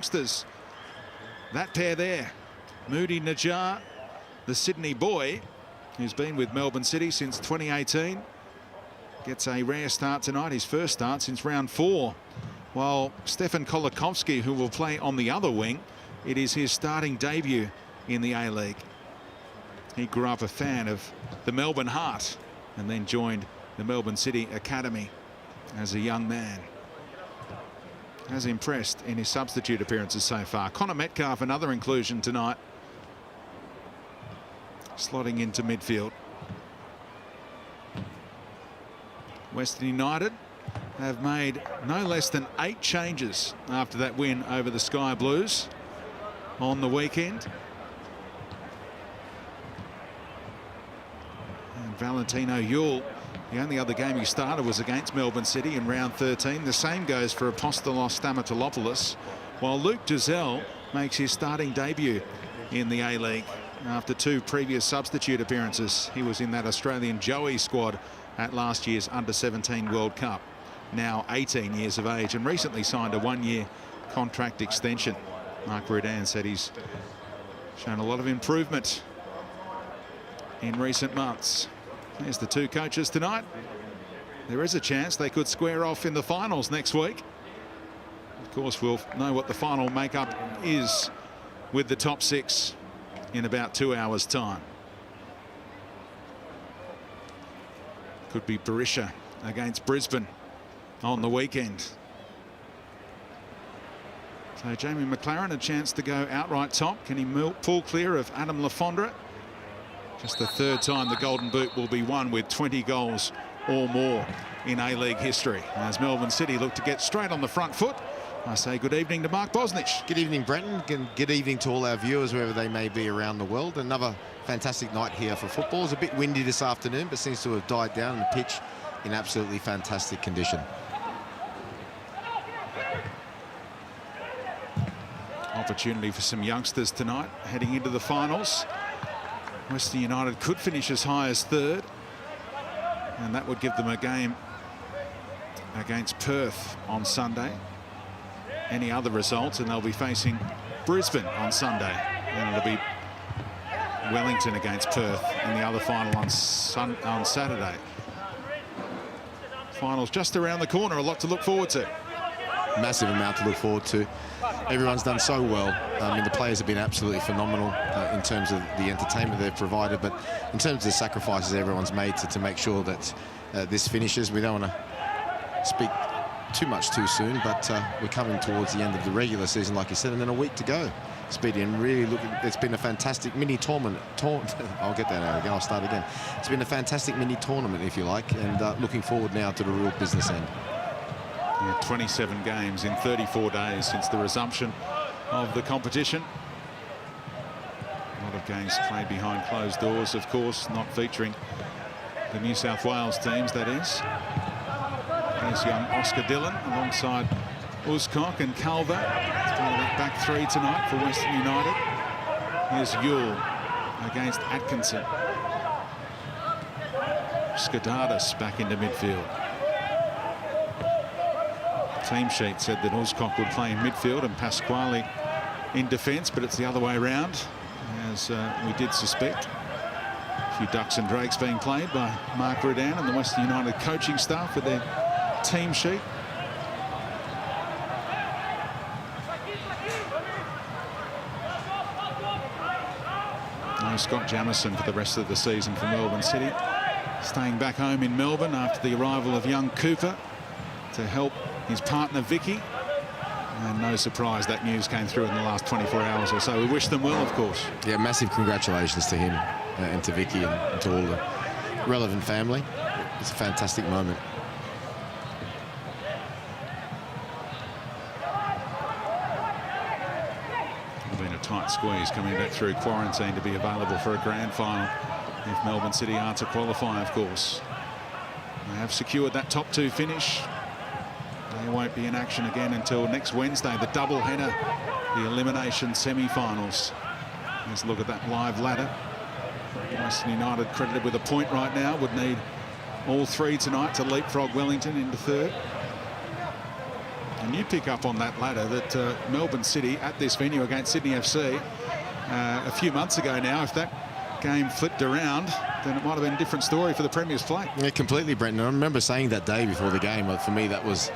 youngsters. That pair there, Moody Najjar, the Sydney boy, who's been with Melbourne City since 2018, gets a rare start tonight, his first start since round 4. While Stefan Kolikovsky, who will play on the other wing, it is his starting debut in the A-League. He grew up a fan of the Melbourne Heart and then joined the Melbourne City Academy as a young man. Has impressed in his substitute appearances so far. Connor Metcalf, another inclusion tonight, slotting into midfield. Western United have made no less than 8 changes after that win over the Sky Blues on the weekend. And Valentino Yule, the only other game he started was against Melbourne City in round 13. The same goes for Apostolos Stamatolopoulos, while Luke Giselle makes his starting debut in the A-League after 2 previous substitute appearances. He was in that Australian Joey squad at last year's Under-17 World Cup. Now 18 years of age and recently signed a 1-year contract extension. Mark Rudan said he's shown a lot of improvement in recent months. There's the 2 coaches tonight. There is a chance they could square off in the finals next week. Of course, we'll know what the final makeup is with the top 6 in about 2 hours' time. Could be Barisha against Brisbane on the weekend. So Jamie McLaren a chance to go outright top. Can he pull clear of Adam Lafondra? Just the 3rd time the Golden Boot will be won with 20 goals or more in A-League history. As Melbourne City look to get straight on the front foot, I say good evening to Mark Bosnich. Good evening, Brenton. Good evening to all our viewers, wherever they may be around the world. Another fantastic night here for football. It's a bit windy this afternoon, but seems to have died down, and the pitch in absolutely fantastic condition. Opportunity for some youngsters tonight heading into the finals. Western United could finish as high as 3rd, and that would give them a game against Perth on Sunday. Any other results and they'll be facing Brisbane on Sunday, and it'll be Wellington against Perth in the other final on Saturday. Finals just around the corner, a lot to look forward to. Massive amount to look forward to. Everyone's done so well. I mean, the players have been absolutely phenomenal in terms of the entertainment they've provided, but in terms of the sacrifices everyone's made to make sure that this finishes. We don't want to speak too much too soon, but we're coming towards the end of the regular season, like you said, and then a week to go. Speedy, and really it's been a fantastic mini tournament. I'll get that out again. I'll start again. It's been a fantastic mini tournament, if you like, and looking forward now to the real business end. Yeah, 27 games in 34 days since the resumption of the competition. A lot of games played behind closed doors, of course, not featuring the New South Wales teams, that is. There's young Oscar Dillon alongside Uzcock and Calver. It's part of that back 3 tonight for Western United. Here's Yule against Atkinson. Skidardis back into midfield. Team sheet said that Uzcock would play in midfield and Pasquale in defence, but it's the other way around, as we did suspect. A few ducks and drakes being played by Mark Rudan and the Western United coaching staff with their team sheet. No Scott Jamieson for the rest of the season for Melbourne City, staying back home in Melbourne after the arrival of young Cooper to help his partner Vicky, and no surprise that news came through in the last 24 hours or so. We wish them well, of course. Yeah, massive congratulations to him and to Vicky and to all the relevant family. It's a fantastic moment. It's been a tight squeeze coming back through quarantine to be available for a grand final if Melbourne City are to qualify, of course. They have secured that top 2 finish. They won't be in action again until next Wednesday, the double-header, the elimination semi-finals. Let's look at that live ladder. Western United credited with a point right now, would need all 3 tonight to leapfrog Wellington into 3rd. And you pick up on that ladder that Melbourne City at this venue against Sydney FC a few months ago now, if that game flipped around, then it might have been a different story for the Premier's plate. Yeah, completely, Brenton. I remember saying that day before the game, for me, that was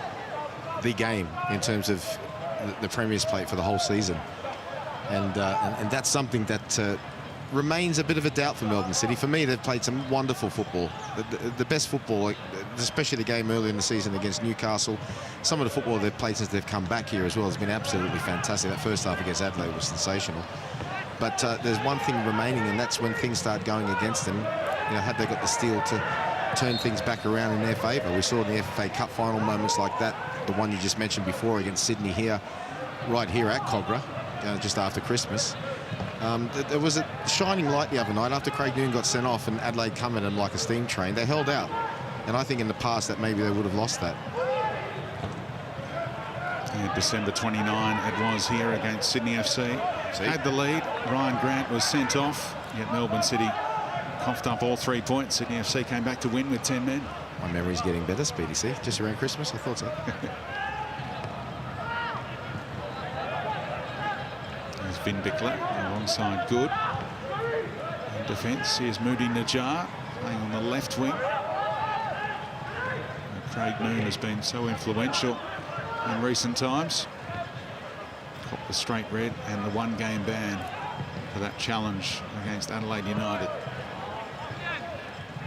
the game in terms of the Premier's plate for the whole season. And that's something that remains a bit of a doubt for Melbourne City. For me, they've played some wonderful football, the best football, especially the game earlier in the season against Newcastle. Some of the football they've played since they've come back here as well has been absolutely fantastic. That first half against Adelaide was sensational. But there's one thing remaining, and that's when things start going against them. You know, had they got the steel to turn things back around in their favour? We saw in the FA Cup final moments like that, the one you just mentioned before against Sydney here, right here at Cogra, just after Christmas. There was a shining light the other night after Craig Noone got sent off and Adelaide come at him like a steam train. They held out, and I think in the past that maybe they would have lost that. Yeah, December 29 it was here against Sydney FC. Had the lead. Ryan Grant was sent off, yet Melbourne City coughed up all 3 points. Sydney FC came back to win with 10 men. My memory's getting better, Speedy. See, just around Christmas, I thought so. There's Vin Bickler alongside Good. In defence, here's Moody Najjar playing on the left wing. And Craig Noone has been so influential in recent times. Copped the straight red and the one-game ban for that challenge against Adelaide United.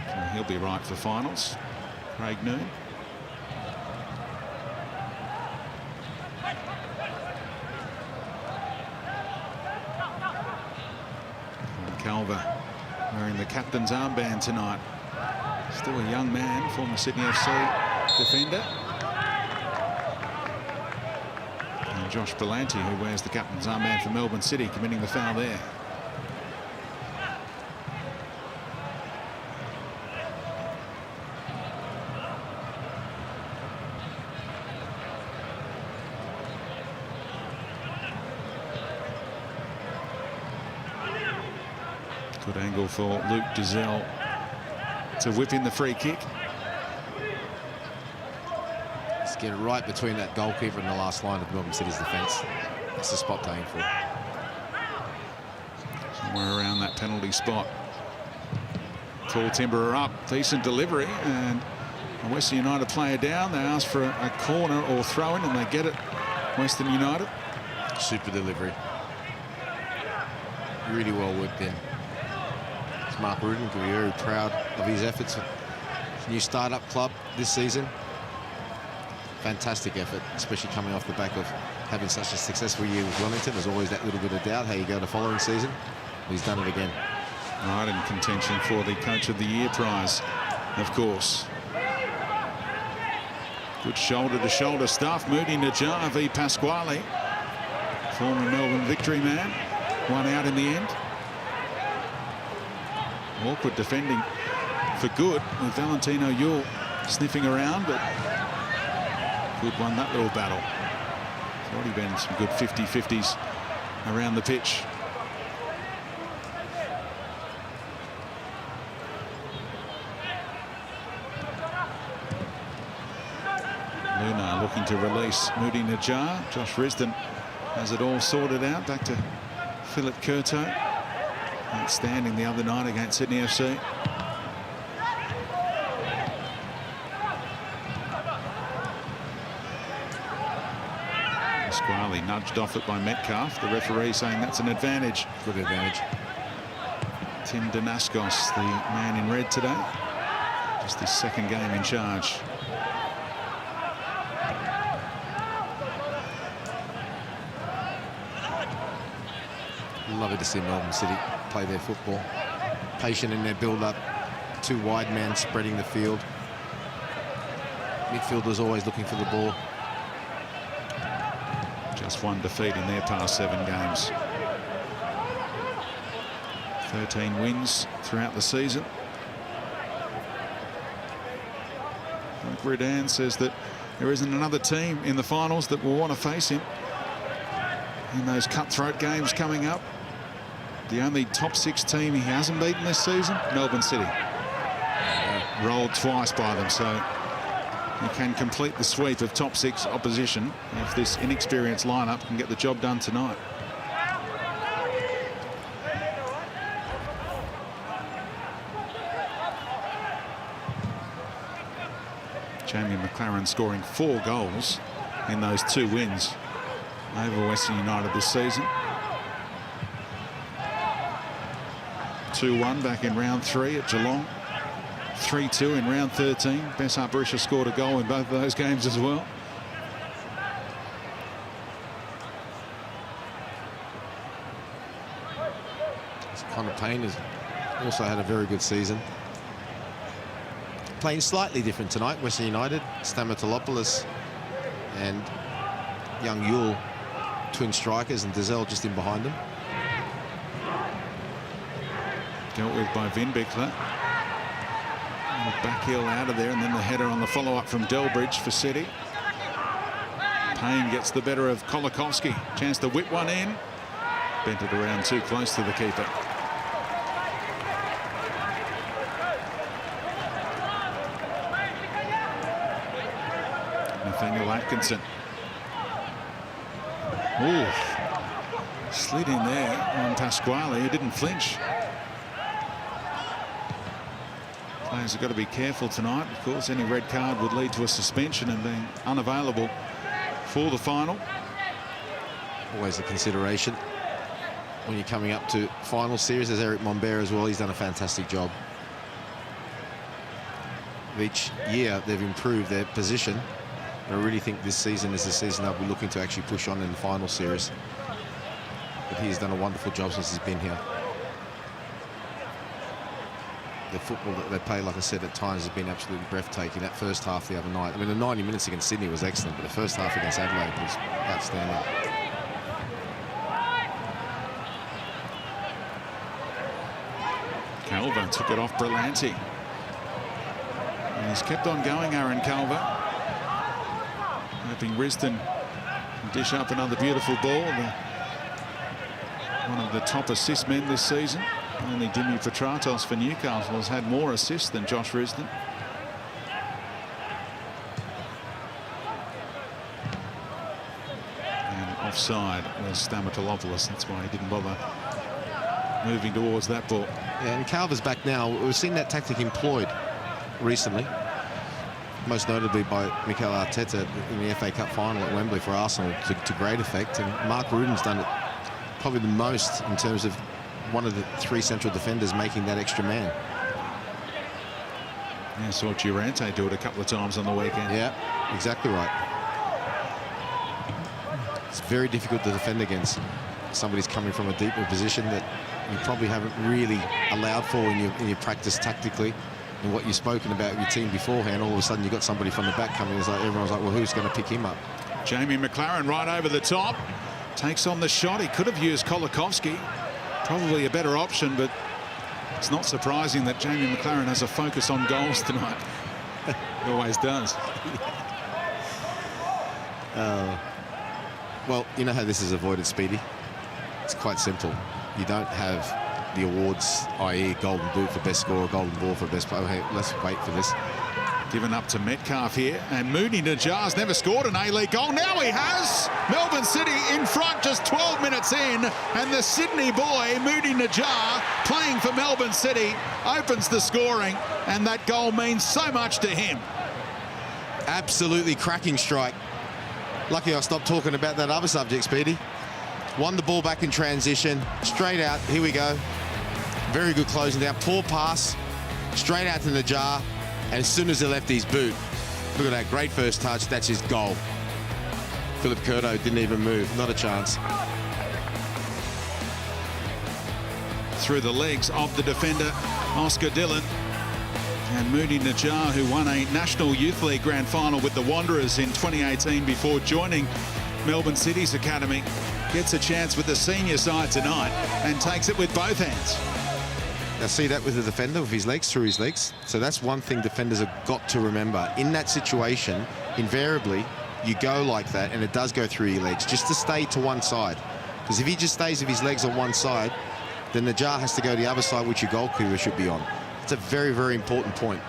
So he'll be right for finals. Craig Noone. Calver wearing the captain's armband tonight. Still a young man, former Sydney FC defender. And Josh Belanti, who wears the captain's armband for Melbourne City, committing the foul there. Good angle for Luke Dizelle to whip in the free kick. Let's get it right between that goalkeeper and the last line of Melbourne City's defence. That's the spot to aim for. Somewhere around that penalty spot. Tall Timber are up. Decent delivery, and a Western United player down. They ask for a corner or throw-in, and they get it. Western United. Super delivery. Really well worked in. Mark Rudin can be very proud of his efforts at his new start-up club this season. Fantastic effort, especially coming off the back of having such a successful year with Wellington. There's always that little bit of doubt how you go the following season. He's done it again. Right in contention for the Coach of the Year prize, of course. Good shoulder-to-shoulder stuff. Moody Najjar v Pasquale. Former Melbourne victory man. One out in the end. Awkward defending for Good, with Valentino Yule sniffing around, but Good won that little battle. There's already been some good 50-50s around the pitch. Luna looking to release Moody Najjar. Josh Risdon has it all sorted out. Back to Philip Curto. Outstanding the other night against Sydney FC. Pasquale nudged off it by Metcalf. The referee saying that's an advantage. Good advantage. Tim Danaskos, the man in red today. Just his second game in charge. Lovely to see Melbourne City play their football. Patient in their build-up. Two wide men spreading the field. Midfielders always looking for the ball. Just one defeat in their past 7 games. 13 wins throughout the season. Mike Redan says that there isn't another team in the finals that will want to face him in those cutthroat games coming up. The only top 6 team he hasn't beaten this season, Melbourne City. Rolled twice by them, so he can complete the sweep of top 6 opposition if this inexperienced lineup can get the job done tonight. Jamie McLaren scoring 4 goals in those 2 wins over Western United this season. 2-1 back in round 3 at Geelong. 3-2 in round 13. Bessart Berisha scored a goal in both of those games as well. Connor Payne has also had a very good season. Playing slightly different tonight. Western United, Stamatolopoulos and young Yule, twin strikers, and Dizelle just in behind them. Dealt with by Vin Bickler. Back heel out of there, and then the header on the follow-up from Delbridge for City. Payne gets the better of Kolakowski. Chance to whip one in. Bent it around too close to the keeper. Nathaniel Atkinson. Ooh. Slid in there on Pasquale. He didn't flinch. Players have got to be careful tonight. Of course, any red card would lead to a suspension and being unavailable for the final. Always a consideration when you're coming up to final series. There's Eric Mombert as well. He's done a fantastic job. Each year they've improved their position. I really think this season is the season they'll be looking to actually push on in the final series. But he's done a wonderful job since he's been here. The football that they play, like I said, at times has been absolutely breathtaking. That first half the other night, I mean, the 90 minutes against Sydney was excellent, but the first half against Adelaide was outstanding. Calver took it off Berlanti. And he's kept on going, Aaron Calver. Hoping Risdon can dish up another beautiful ball. One of the top assist men this season. Only Dimi Petratos for Newcastle has had more assists than Josh Risdon. And offside was Stamatolopoulos. That's why he didn't bother moving towards that ball. Yeah, and Calver's back now. We've seen that tactic employed recently, most notably by Mikel Arteta in the FA Cup final at Wembley for Arsenal to great effect. And Mark Ruden's done it probably the most in terms of one of the 3 central defenders making that extra man. Yeah, saw Durante do it a couple of times on the weekend. Yeah, exactly right. It's very difficult to defend against somebody's coming from a deeper position that you probably haven't really allowed for in your practice tactically and what you've spoken about with your team beforehand. All of a sudden you've got somebody from the back coming. It's like everyone's like, well, who's going to pick him up? Jamie McLaren right over the top. Takes on the shot. He could have used Kolakowski. Probably a better option, but it's not surprising that Jamie McLaren has a focus on goals tonight. He always does. Well, you know how this is avoided, Speedy? It's quite simple. You don't have the awards, i.e. Golden Boot for best scorer, Golden Ball for best player. Hey, let's wait for this. Given up to Metcalf here, and Moody Najjar's never scored an A-League goal. Now he has! Melbourne City in front just 12 minutes in, and the Sydney boy, Moody Najjar, playing for Melbourne City, opens the scoring, and that goal means so much to him. Absolutely cracking strike. Lucky I stopped talking about that other subject, Speedy. Won the ball back in transition, straight out, here we go. Very good closing down, poor pass, straight out to Najjar. And as soon as he left his boot, look at that great first touch, that's his goal. Philip Curto didn't even move, not a chance. Through the legs of the defender, Oscar Dillon. And Moody Najjar, who won a National Youth League Grand Final with the Wanderers in 2018 before joining Melbourne City's academy, gets a chance with the senior side tonight and takes it with both hands. Now see that with the defender, with his legs, through his legs. So that's one thing defenders have got to remember. In that situation, invariably, you go like that and it does go through your legs, just to stay to one side. Because if he just stays with his legs on one side, then Najjar has to go the other side, which your goalkeeper should be on. It's a very, very important point.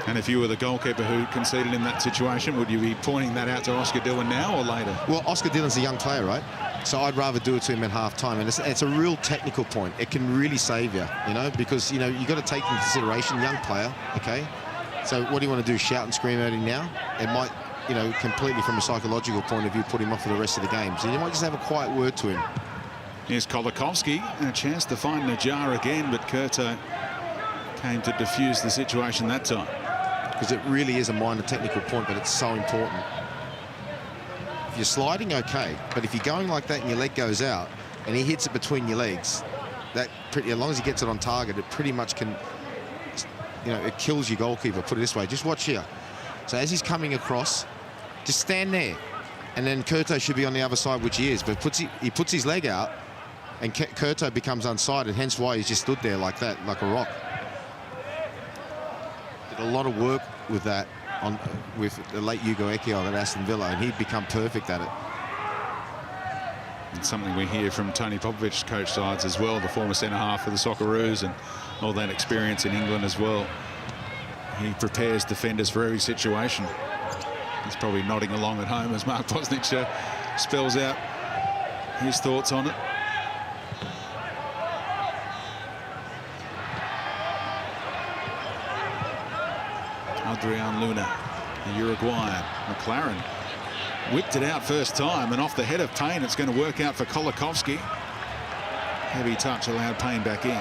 And if you were the goalkeeper who conceded in that situation, would you be pointing that out to Oscar Dillon now or later? Well, Oscar Dillon's a young player, right? So I'd rather do it to him at half-time. And it's a real technical point. It can really save you, you know, because, you know, you've got to take into consideration young player, OK? So what do you want to do, shout and scream at him now? It might, you know, completely from a psychological point of view, put him off for the rest of the game. So you might just have a quiet word to him. Here's Kolikovsky, and a chance to find Najjar again, but Kurto came to defuse the situation that time. Because it really is a minor technical point, but it's so important. If you're sliding, OK, but if you're going like that and your leg goes out and he hits it between your legs, that pretty, as long as he gets it on target, it pretty much can, you know, it kills your goalkeeper. Put it this way, just watch here. So as he's coming across, just stand there. And then Kurto should be on the other side, which he is, but he puts his leg out and Kurto becomes unsighted, hence why he's just stood there like that, like a rock. Did a lot of work with that with the late Hugo Ekiel at Aston Villa, and he'd become perfect at it. It's something we hear from Tony Popovic's coach sides as well, the former centre-half for the Socceroos, and all that experience in England as well. He prepares defenders for every situation. He's probably nodding along at home as Mark Bosnich spells out his thoughts on it. Adrian Luna, the Uruguayan. McLaren whipped it out first time, and off the head of Payne, it's going to work out for Kolikovsky. Heavy touch allowed Payne back in.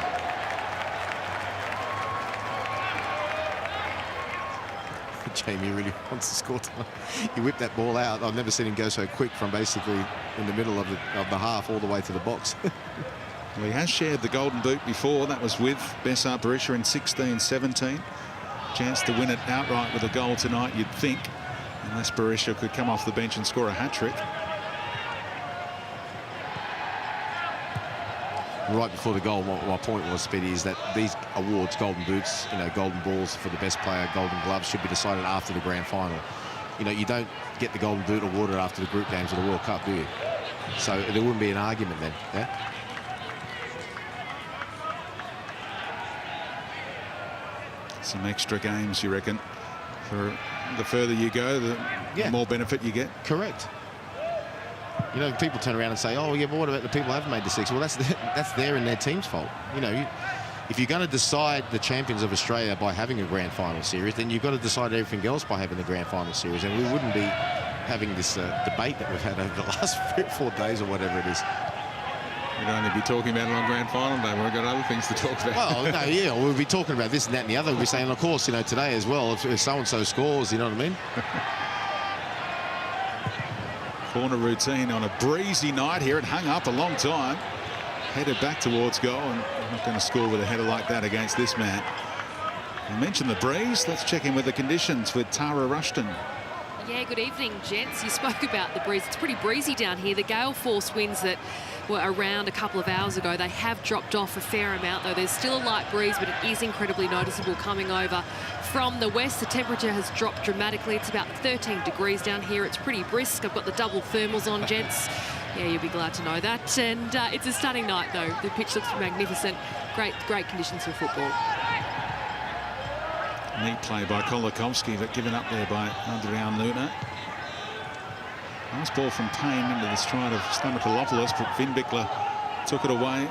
Jamie really wants to score tonight. He whipped that ball out. I've never seen him go so quick from basically in the middle of the half all the way to the box. Well, he has shared the Golden Boot before. That was with Besart Berisha in 16-17. Chance to win it outright with a goal tonight, you'd think, unless Berisha could come off the bench and score a hat-trick. Right before the goal, my point was, Speedy, is that these awards, Golden Boots, you know, Golden Balls for the best player, Golden Gloves, should be decided after the grand final. You know, you don't get the Golden Boot awarded after the group games of the World Cup, do you? So there wouldn't be an argument then, yeah? Some extra games, you reckon? For the further you go, the more benefit you get? Correct. You know, people turn around and say, oh, yeah, but what about the people who haven't made the six? Well, that's their and their team's fault. You know, if you're going to decide the champions of Australia by having a grand final series, then you've got to decide everything else by having the grand final series. And we wouldn't be having this debate that we've had over the last 4 days or whatever it is. We'd only be talking about it on grand final day. We've got other things to talk about. Well, no, yeah, we'll be talking about this and that and the other. We'll be saying, of course, you know, today as well, if so-and-so scores, you know what I mean? Corner routine on a breezy night here. It hung up a long time. Headed back towards goal, and not going to score with a header like that against this man. I mentioned the breeze. Let's check in with the conditions with Tara Rushton. Yeah, good evening, gents. You spoke about the breeze. It's pretty breezy down here. The gale force winds that were around a couple of hours ago, they have dropped off a fair amount, though. There's still a light breeze, but it is incredibly noticeable coming over from the west. The temperature has dropped dramatically. It's about 13 degrees down here. It's pretty brisk. I've got the double thermals on, gents. Yeah, you'll be glad to know that. And it's a stunning night, though. The pitch looks magnificent. Great conditions for football. Neat play by Kolikovsky, but given up there by Adrian Luna. Nice ball from Payne into the stride of Stamatolopoulos, but Vinbikler took it away.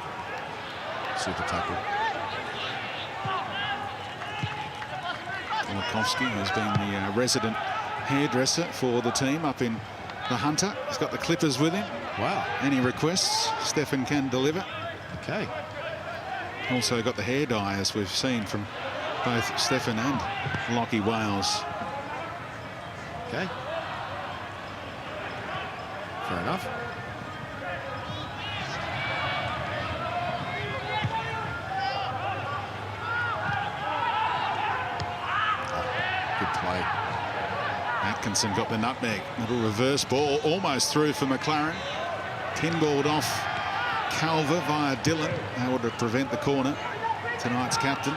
Super tackle. Kolikovsky has been the resident hairdresser for the team up in the Hunter. He's got the clippers with him. Wow. Any requests, Stefan can deliver. Okay. Also got the hair dye, as we've seen from both Stefan and Lockie Wales. Okay. Fair enough. Oh, good play. Atkinson got the nutmeg. Little reverse ball, almost through for McLaren. Pinballed off Calver via Dillon, able to prevent the corner. Tonight's captain.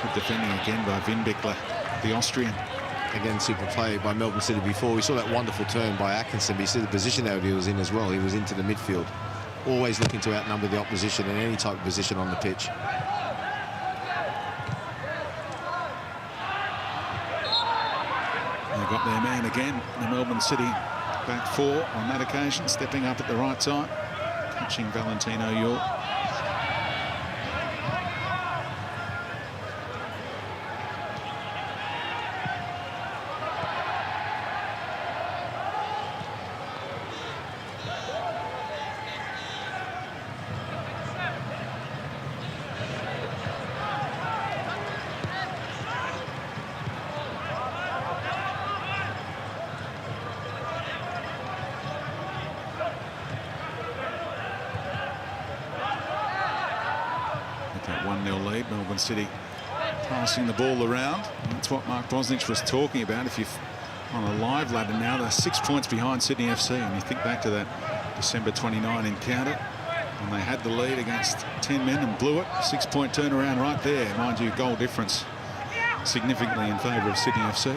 Good defending again by Vinbikler, the Austrian. Again, super play by Melbourne City before. We saw that wonderful turn by Atkinson, but you see the position that he was in as well. He was into the midfield, always looking to outnumber the opposition in any type of position on the pitch. again, the Melbourne City back four on that occasion, stepping up at the right time, catching Valentino York. That 1-0 lead, Melbourne City passing the ball around. And that's what Mark Bosnich was talking about. If you're on a live ladder now, they're 6 points behind Sydney FC. And you think back to that December 29 encounter, and they had the lead against 10 men and blew it. 6-point turnaround right there. Mind you, goal difference significantly in favour of Sydney FC.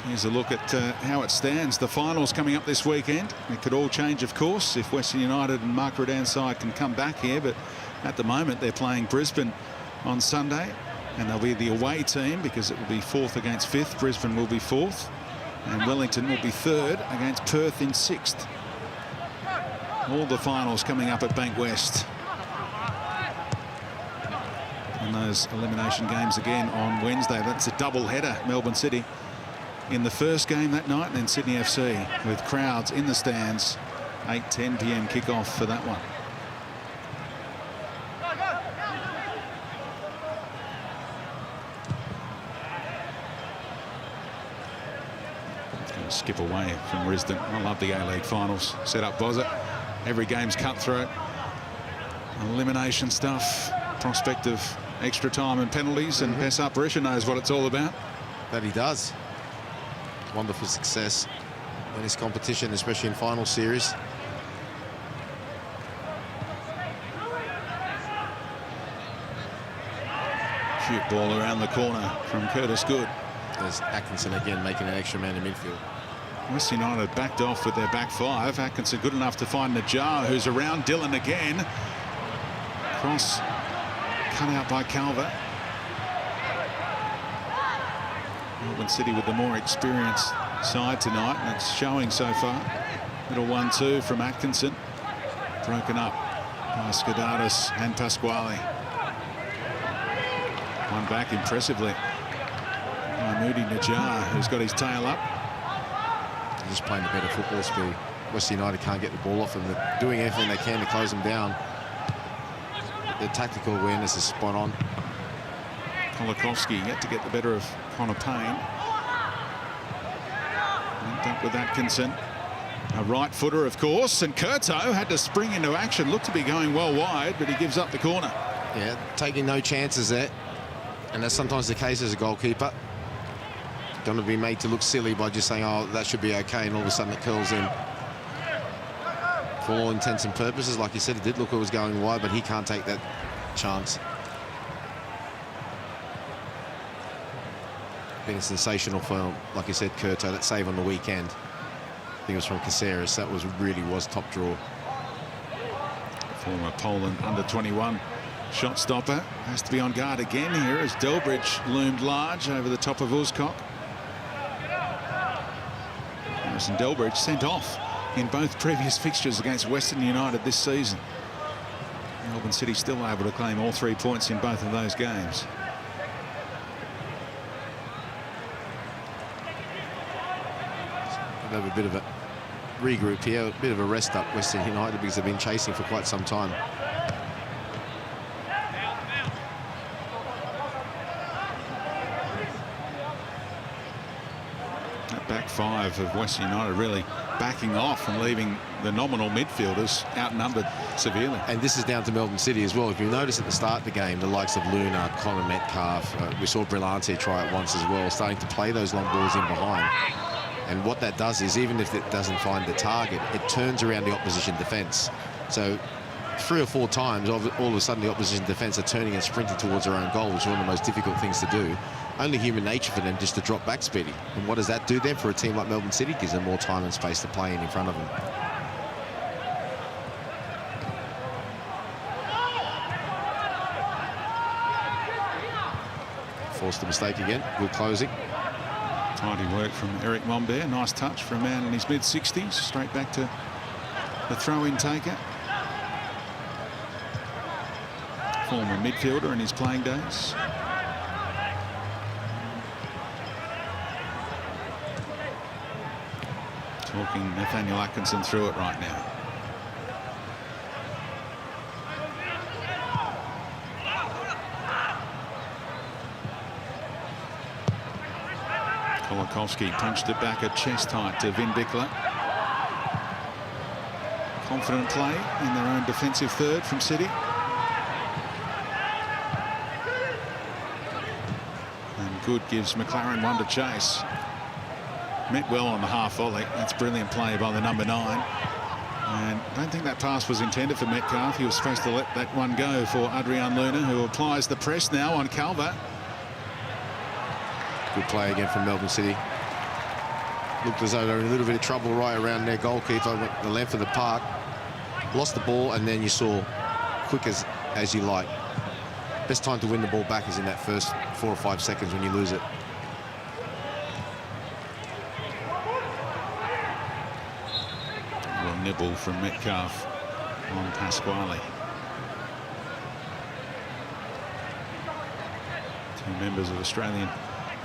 Here's a look at how it stands. The finals coming up this weekend. It could all change, of course, if Western United and Mark Redan's side can come back here. But at the moment, they're playing Brisbane on Sunday. And they'll be the away team because it will be 4th against 5th. Brisbane will be 4th. And Wellington will be 3rd against Perth in 6th. All the finals coming up at Bankwest. And those elimination games again on Wednesday. That's a double header. Melbourne City in the first game that night, and then Sydney FC with crowds in the stands. 8:10 p.m. kickoff for that one. It's going to skip away from Risdon. I love the A-League finals. Set up Bozza. Every game's cutthroat. Elimination stuff. Prospect of extra time and penalties, and Bessa Berisha knows what it's all about. That he does. Wonderful success in this competition, especially in final series. Shoot ball around the corner from Curtis Good. There's Atkinson again making an extra man in midfield. West United backed off with their back five. Atkinson good enough to find Najjar, who's around Dillon again. Cross cut out by Calvert. Melbourne City with the more experienced side tonight, and it's showing so far. Little 1-2 from Atkinson. Broken up by Skoudaris and Pasquale. One back impressively by Moody Najjar, who's got his tail up. They're just playing the better football speed. West United can't get the ball off them. They're doing everything they can to close them down. Their tactical awareness is spot on. Kolakowski yet to get the better of Connor Payne. Linked up with Atkinson. A right footer, of course, and Curto had to spring into action. Looked to be going well wide, but he gives up the corner. Yeah, taking no chances there. And that's sometimes the case as a goalkeeper. Don't want to be made to look silly by just saying, oh, that should be okay, and all of a sudden it curls in. For all intents and purposes, like you said, it did look like it was going wide, but he can't take that chance. Been sensational for, like you said, Curto, that save on the weekend. I think it was from Caceres. That really was top draw. Former Poland under-21 shot stopper has to be on guard again here as Delbridge loomed large over the top of Uzcock. Harrison Delbridge sent off in both previous fixtures against Western United this season. Melbourne City still able to claim all 3 points in both of those games. Have a bit of a regroup here, a bit of a rest up Western United because they've been chasing for quite some time. That back five of Western United really backing off and leaving the nominal midfielders outnumbered severely. And this is down to Melbourne City as well. If you notice at the start of the game, the likes of Luna, Connor Metcalf, we saw Brillante try it once as well, starting to play those long balls in behind. And what that does is, even if it doesn't find the target, it turns around the opposition defence. So 3 or 4 times, all of a sudden the opposition defence are turning and sprinting towards their own goal, which is one of the most difficult things to do. Only human nature for them just to drop back speedy. And what does that do then for a team like Melbourne City? Gives them more time and space to play in front of them. Forced the mistake again. Good closing. Tidy work from Eric Mombert. Nice touch for a man in his mid-60s. Straight back to the throw-in taker. Former midfielder in his playing days. Talking Nathaniel Atkinson through it right now. Kolakowski punched it back at chest height to Vin Bickler. Confident play in their own defensive third from City. And Good gives McLaren one to chase. Met well on the half volley. That's brilliant play by the number 9. And I don't think that pass was intended for Metcalf. He was supposed to let that one go for Adrian Luna, who applies the press now on Calver. Good play again from Melbourne City. Looked as though they were in a little bit of trouble right around their goalkeeper, went the length of the park, lost the ball, and then you saw quick as you like. Best time to win the ball back is in that first 4 or 5 seconds when you lose it. A nibble from Metcalf on Pasquale. 2 members of Australian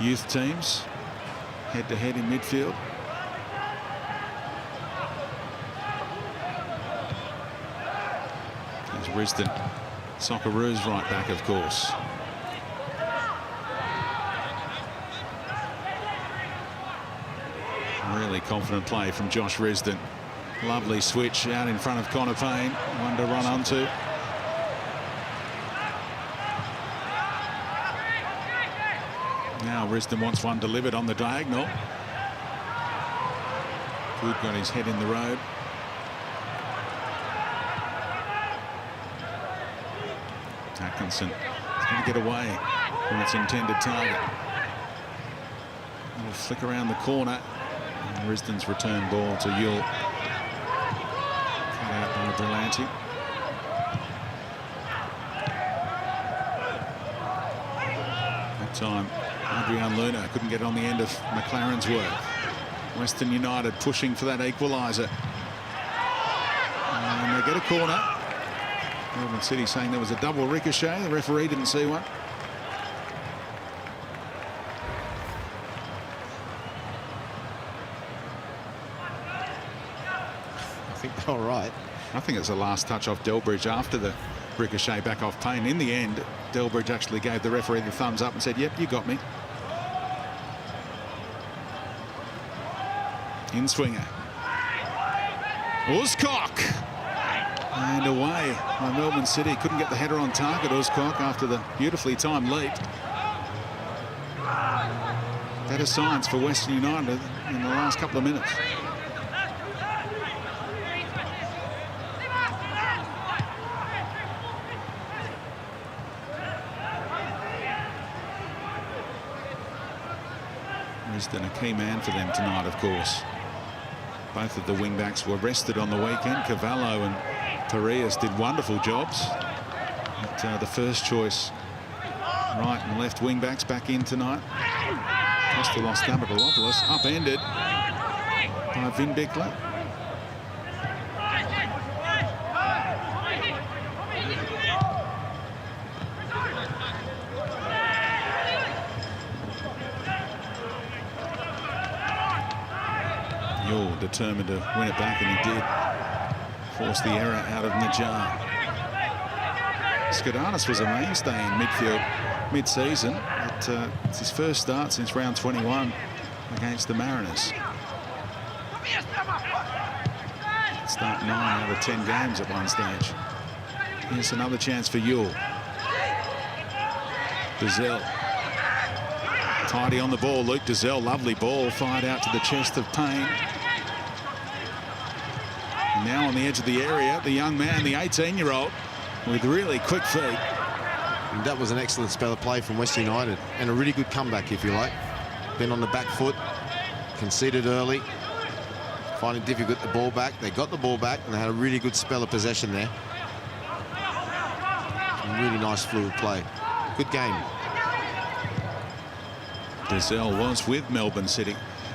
youth teams head-to-head in midfield. There's Risdon. Socceroos right back, of course. Really confident play from Josh Risdon. Lovely switch out in front of Connor Payne. One to run onto. Now Risdon wants one delivered on the diagonal. Good got his head in the road. Atkinson is going to get away from its intended target. Little flick around the corner. And Risdon's return ball to Yule. Cut out by Berlanti. That time Adrian Luna couldn't get on the end of McLaren's work. Western United pushing for that equaliser. And they get a corner. Melbourne City saying there was a double ricochet. The referee didn't see one. I think they're all right. I think it's the last touch off Delbridge after the ricochet back off Payne. In the end, Delbridge actually gave the referee the thumbs up and said, yep, you got me. In swinger. Uscock. And away by Melbourne City. Couldn't get the header on target, Uscock, after the beautifully timed leap. Better signs for Western United in the last couple of minutes. Risdon, a key man for them tonight, of course. Both of the wing-backs were rested on the weekend. Cavallo and Parias did wonderful jobs. But, the first choice right and left wing-backs back in tonight. Costa Stamatopoulos upended by Vin Bickler. Yule determined to win it back, and he did. Force the error out of Najjar. Skoudanis was a mainstay in midfield mid-season. It's his first start since round 21 against the Mariners. Start 9 out of 10 games at one stage. Here's another chance for Yule. Dazelle. Tidy on the ball. Luke Dazelle, lovely ball, fired out to the chest of Payne. And now on the edge of the area, the young man, the 18-year-old, with really quick feet. And that was an excellent spell of play from West United, and a really good comeback, if you like. Been on the back foot, conceded early, finding it difficult to get the ball back. They got the ball back, and they had a really good spell of possession there. Some really nice fluid play. Good game. Dizelle was with Melbourne City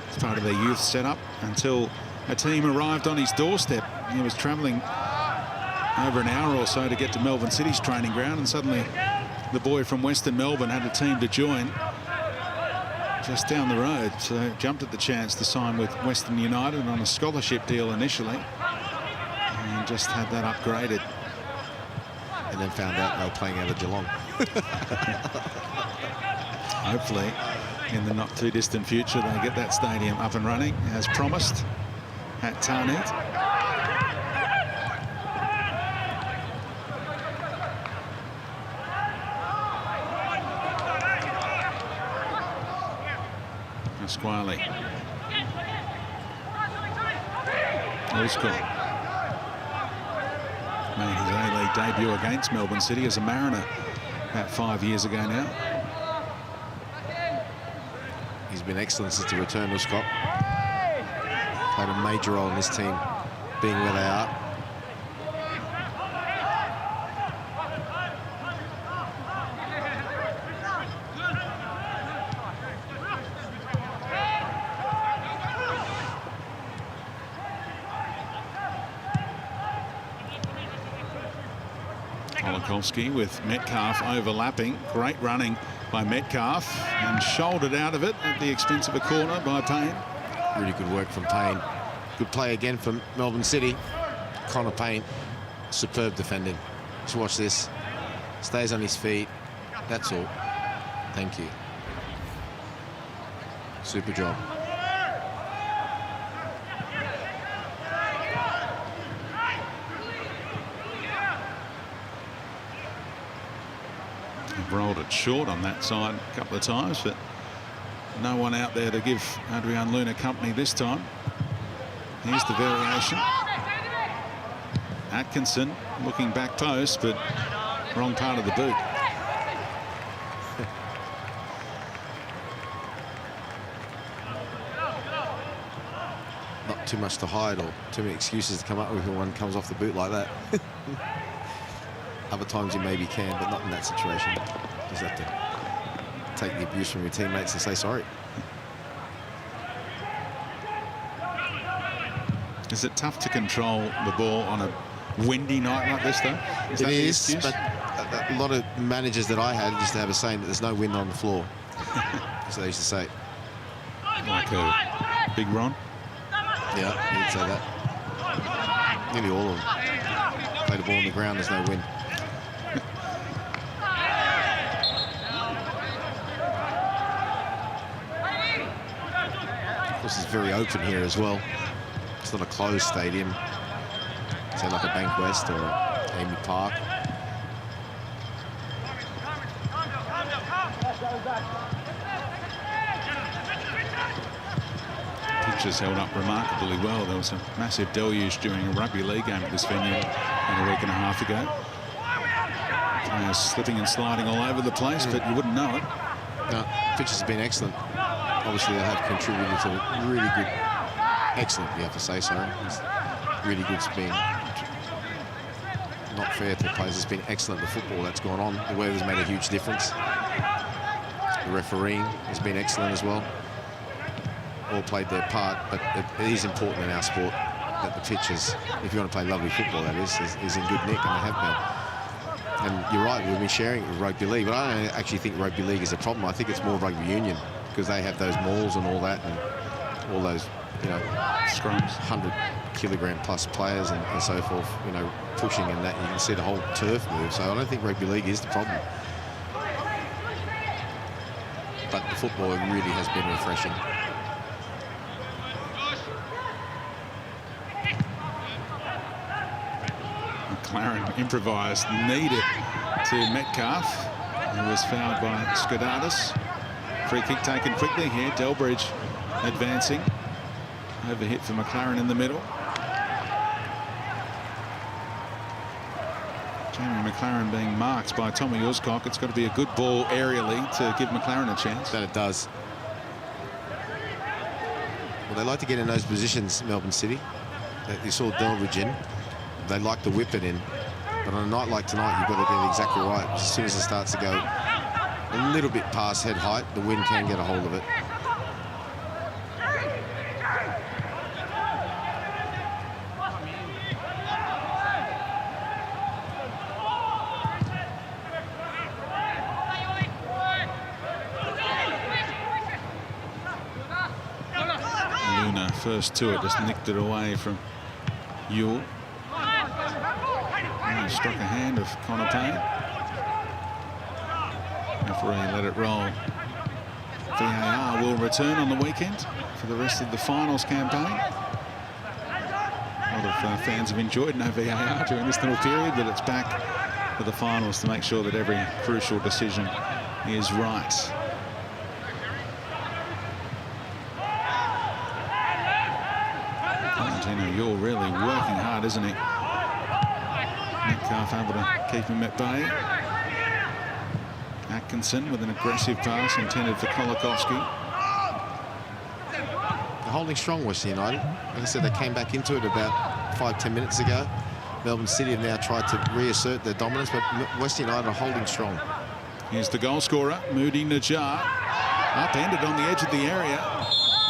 as part of their youth setup until a team arrived on his doorstep. He was travelling over an hour or so to get to Melbourne City's training ground, and suddenly the boy from Western Melbourne had a team to join just down the road, so jumped at the chance to sign with Western United on a scholarship deal initially, and just had that upgraded. And then found out they were playing out of Geelong. Hopefully, in the not too distant future, they get that stadium up and running as promised at Tarneit. Pasquale. Uscott made his A-League debut against Melbourne City as a Mariner about 5 years ago now. He's been excellent since the return of Scott. Played a major role in this team being where they are. Holokovsky with Metcalf overlapping. Great running by Metcalf and shouldered out of it at the expense of a corner by Payne. Really good work from Payne. Good play again from Melbourne City. Connor Payne, superb defending. Just watch this. Stays on his feet. That's all. Thank you. Super job. Rolled it short on that side a couple of times, but no one out there to give Adrian Luna company this time. Here's the variation. Atkinson looking back post, but wrong part of the boot. Not too much to hide or too many excuses to come up with when one comes off the boot like that. Other times you maybe can, but not in that situation. You just have to take the abuse from your teammates and say sorry. Is it tough to control the ball on a windy night like this, though? It is, but a lot of managers that I had used to have a saying that there's no wind on the floor. So they used to say. Like a Big Ron? Yeah, you would say that. Nearly all of them. Play the ball on the ground, there's no wind. This is very open here as well. It's not a closed stadium. Say like a Bankwest or Amy Park. Pitches held up remarkably well. There was a massive deluge during a rugby league game at this venue a week and a half ago. Players slipping and sliding all over the place, but you wouldn't know it. No, pitches have been excellent. Obviously, they have contributed to really good, excellent, you have to say so. It's really good. It's been not fair to the players. It's been excellent, the football that's gone on. The weather's made a huge difference. The refereeing has been excellent as well. All played their part, but it is important in our sport that the pitches, if you want to play lovely football, that is in good nick, and they have been. And you're right, we've been sharing it with rugby league, but I don't actually think rugby league is a problem. I think it's more rugby union, because they have those mauls and all that, and all those, you know, Scrums, 100-kilogram plus players and so forth, you know, pushing and that. You can see the whole turf move. So I don't think rugby league is the problem. But the football really has been refreshing. McLaren improvised, needed to Metcalf, who was fouled by Skoudatis. Free kick taken quickly here. Delbridge advancing. Overhit for McLaren in the middle. Jamie McLaren being marked by Tommy Uscock. It's got to be a good ball aerially to give McLaren a chance. That it does. Well, they like to get in those positions, Melbourne City. You saw Delbridge in. They like to whip it in. But on a night like tonight, you've got to get it exactly right. As soon as it starts to go a little bit past head height, the wind can get a hold of it. Luna first to it, just nicked it away from Yule. And struck a hand of Connor Payne. Referee let it roll. VAR will return on the weekend for the rest of the finals campaign. A lot of fans have enjoyed no VAR during this little period, but it's back for the finals to make sure that every crucial decision is right. You're really working hard, isn't he? Metcalf able to keep him at bay. Atkinson with an aggressive pass intended for Kolakowski. They're holding strong, Western United. Like I said, they came back into it about 5-10 minutes ago. Melbourne City have now tried to reassert their dominance, but Western United are holding strong. Here's the goal scorer, Moody Najjar. Upended on the edge of the area.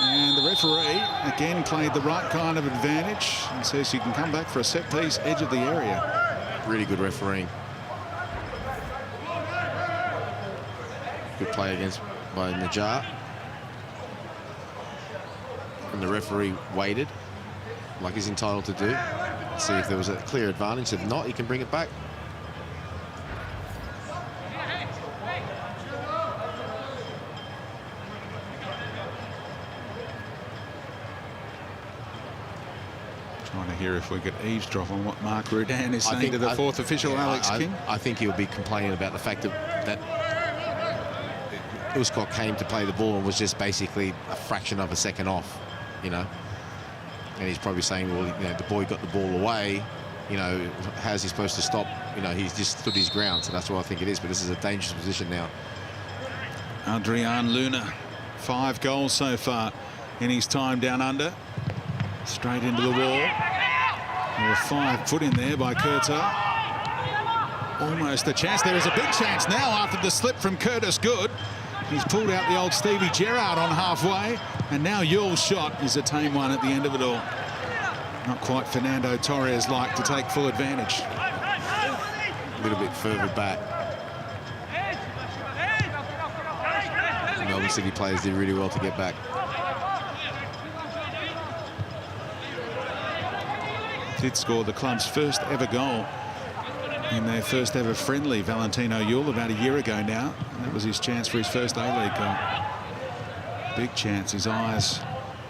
And the referee again played the right kind of advantage and says you can come back for a set piece, edge of the area. Really good refereeing. Good play against by Najjar. And the referee waited, like he's entitled to do. See if there was a clear advantage. If not, he can bring it back. Trying to hear if we could eavesdrop on what Mark Rudan is saying to the fourth official, Alex King. I think he'll be complaining about the fact that Uscott came to play the ball and was just basically a fraction of a second off, you know. And he's probably saying, well, you know, the boy got the ball away, you know, how's he supposed to stop? You know, he's just stood his ground, so that's what I think it is. But this is a dangerous position now. Adrian Luna, 5 goals so far in his time down under. Straight into the wall. There were 5 put in there by Curtar. Almost a chance. There is a big chance now after the slip from Curtis Good. He's pulled out the old Stevie Gerrard on halfway. And now Yule's shot is a tame one at the end of it all. Not quite Fernando Torres-like to take full advantage. A little bit further back. The Melbourne City players did really well to get back. Did score the club's first ever goal in their first ever friendly, Valentino Yule, about a year ago now. And that was his chance for his first A-League goal. Big chance. His eyes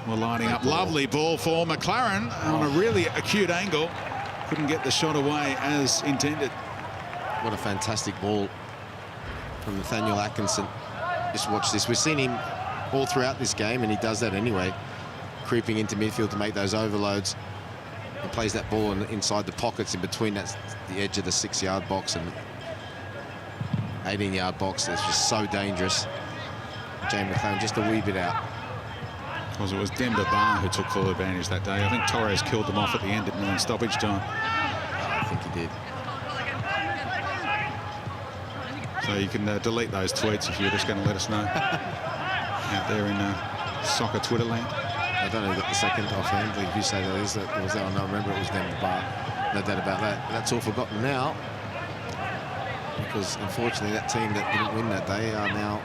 were lining up. Lovely ball for McLaren on a really acute angle. Couldn't get the shot away as intended. What a fantastic ball from Nathaniel Atkinson. Just watch this. We've seen him all throughout this game, and he does that anyway, creeping into midfield to make those overloads. He plays that ball inside the pockets in between the edge of the 6-yard box and 18-yard box. It's just so dangerous. James McLaren just a wee bit out. Because it was Demba Ba who took full advantage that day. I think Torres killed them off at the end, didn't he, in stoppage time? I think he did. So you can delete those tweets if you're just going to let us know. Out there in soccer Twitter land. I don't know who got the second offhand. If you say that was that, I don't remember. It was Demba Ba. No doubt about that. But that's all forgotten now, because unfortunately that team that didn't win that day are now,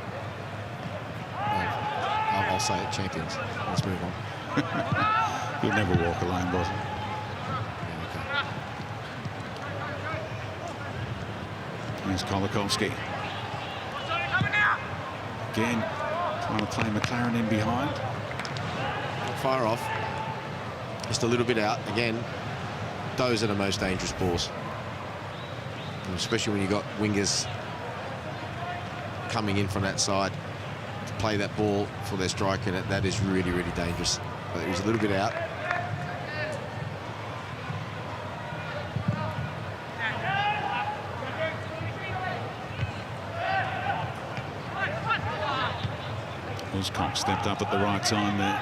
I'll say it, champions. Let's move on. You'll never walk alone, boss. Yeah, okay. Here's Kolakowski. Again, trying to play McLaren in behind. Not far off. Just a little bit out. Again, those are the most dangerous balls. And especially when you've got wingers coming in from that side to play that ball for their strike, and that is really, really dangerous. But it was a little bit out. Cox stepped up at the right time there.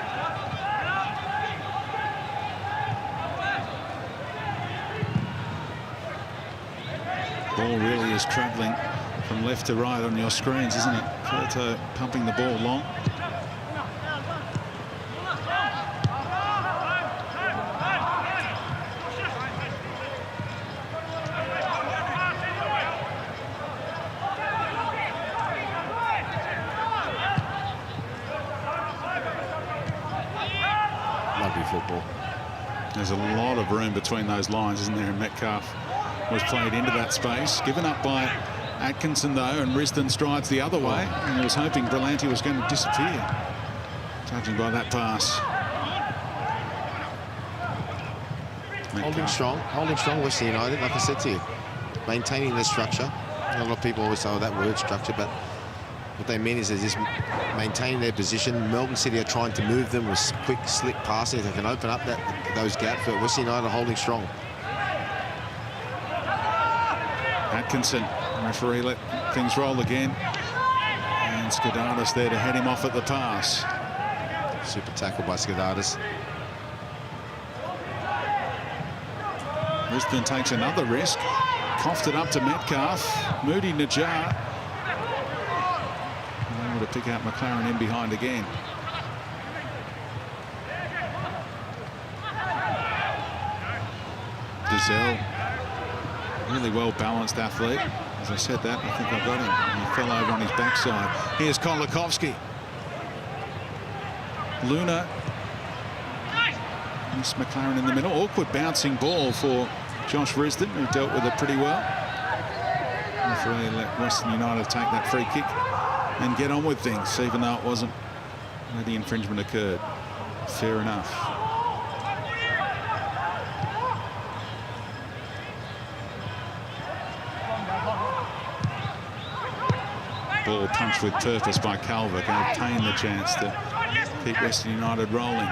Ball really is travelling from left to right on your screens, isn't it? Furto pumping the ball long. Lovely football. There's a lot of room between those lines, isn't there? And Metcalf was played into that space. Given up by Atkinson, though, and Risdon strides the other way. And he was hoping Berlanti was going to disappear, judging by that pass. Holding strong, Western United, like I said to you. Maintaining their structure. A lot of people always say, oh, that word structure, but what they mean is they're just maintaining their position. Melbourne City are trying to move them with quick, slick passing. They can open up those gaps, but Western United are holding strong. Atkinson, the referee let things roll again. And Skidardis there to head him off at the pass. Super tackle by Skidardis. Risdon takes another risk. Coughed it up to Metcalf. Moody Najjar. Able to pick out McLaren in behind again. Dizelle, really well balanced athlete. As I said that, I think I got him. He fell over on his backside. Here's Kolikovsky. Luna. Miss McLaren in the middle. Awkward bouncing ball for Josh Risdon, who dealt with it pretty well. Referee let Western United take that free kick and get on with things, even though it wasn't where the infringement occurred. Fair enough. Ball punched with purpose by Calver, gave Payne the chance to keep Western United rolling.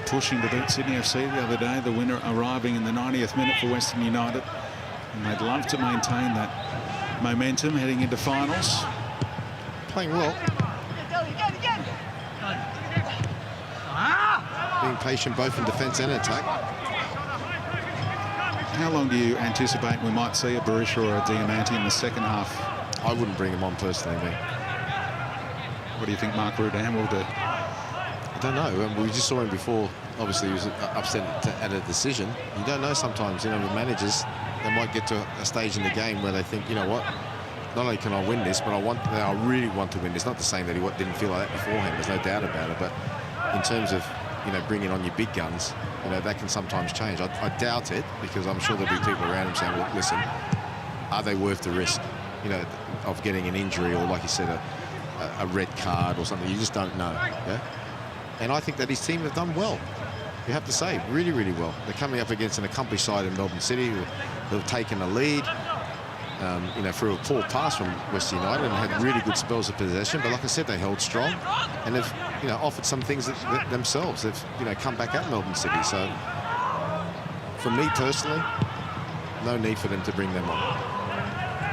Pushing to beat Sydney FC the other day, the winner arriving in the 90th minute for Western United. And they'd love to maintain that momentum heading into finals. Playing well. Being patient both in defence and attack. How long do you anticipate we might see a Berisha or a Diamanti in the second half? I wouldn't bring him on personally, mate. What do you think Mark Rudan will do? I don't know. We just saw him before. Obviously, he was upset at a decision. You don't know sometimes, you know, with managers, they might get to a stage in the game where they think, you know what, not only can I win this, but I really want to win this. Not to say that he didn't feel like that beforehand, there's no doubt about it, but in terms of, you know, bringing on your big guns, you know, that can sometimes change. I doubt it, because I'm sure there'll be people around him saying, well, listen, are they worth the risk, you know, of getting an injury or, like you said, a red card or something? You just don't know, yeah? And I think that his team have done well. You have to say, really, really well. They're coming up against an accomplished side in Melbourne City who've taken a lead, you know, through a poor pass from Western United and had really good spells of possession. But like I said, they held strong and they've, you know, offered some things themselves. They've, you know, come back at Melbourne City. So, for me personally, no need for them to bring them on.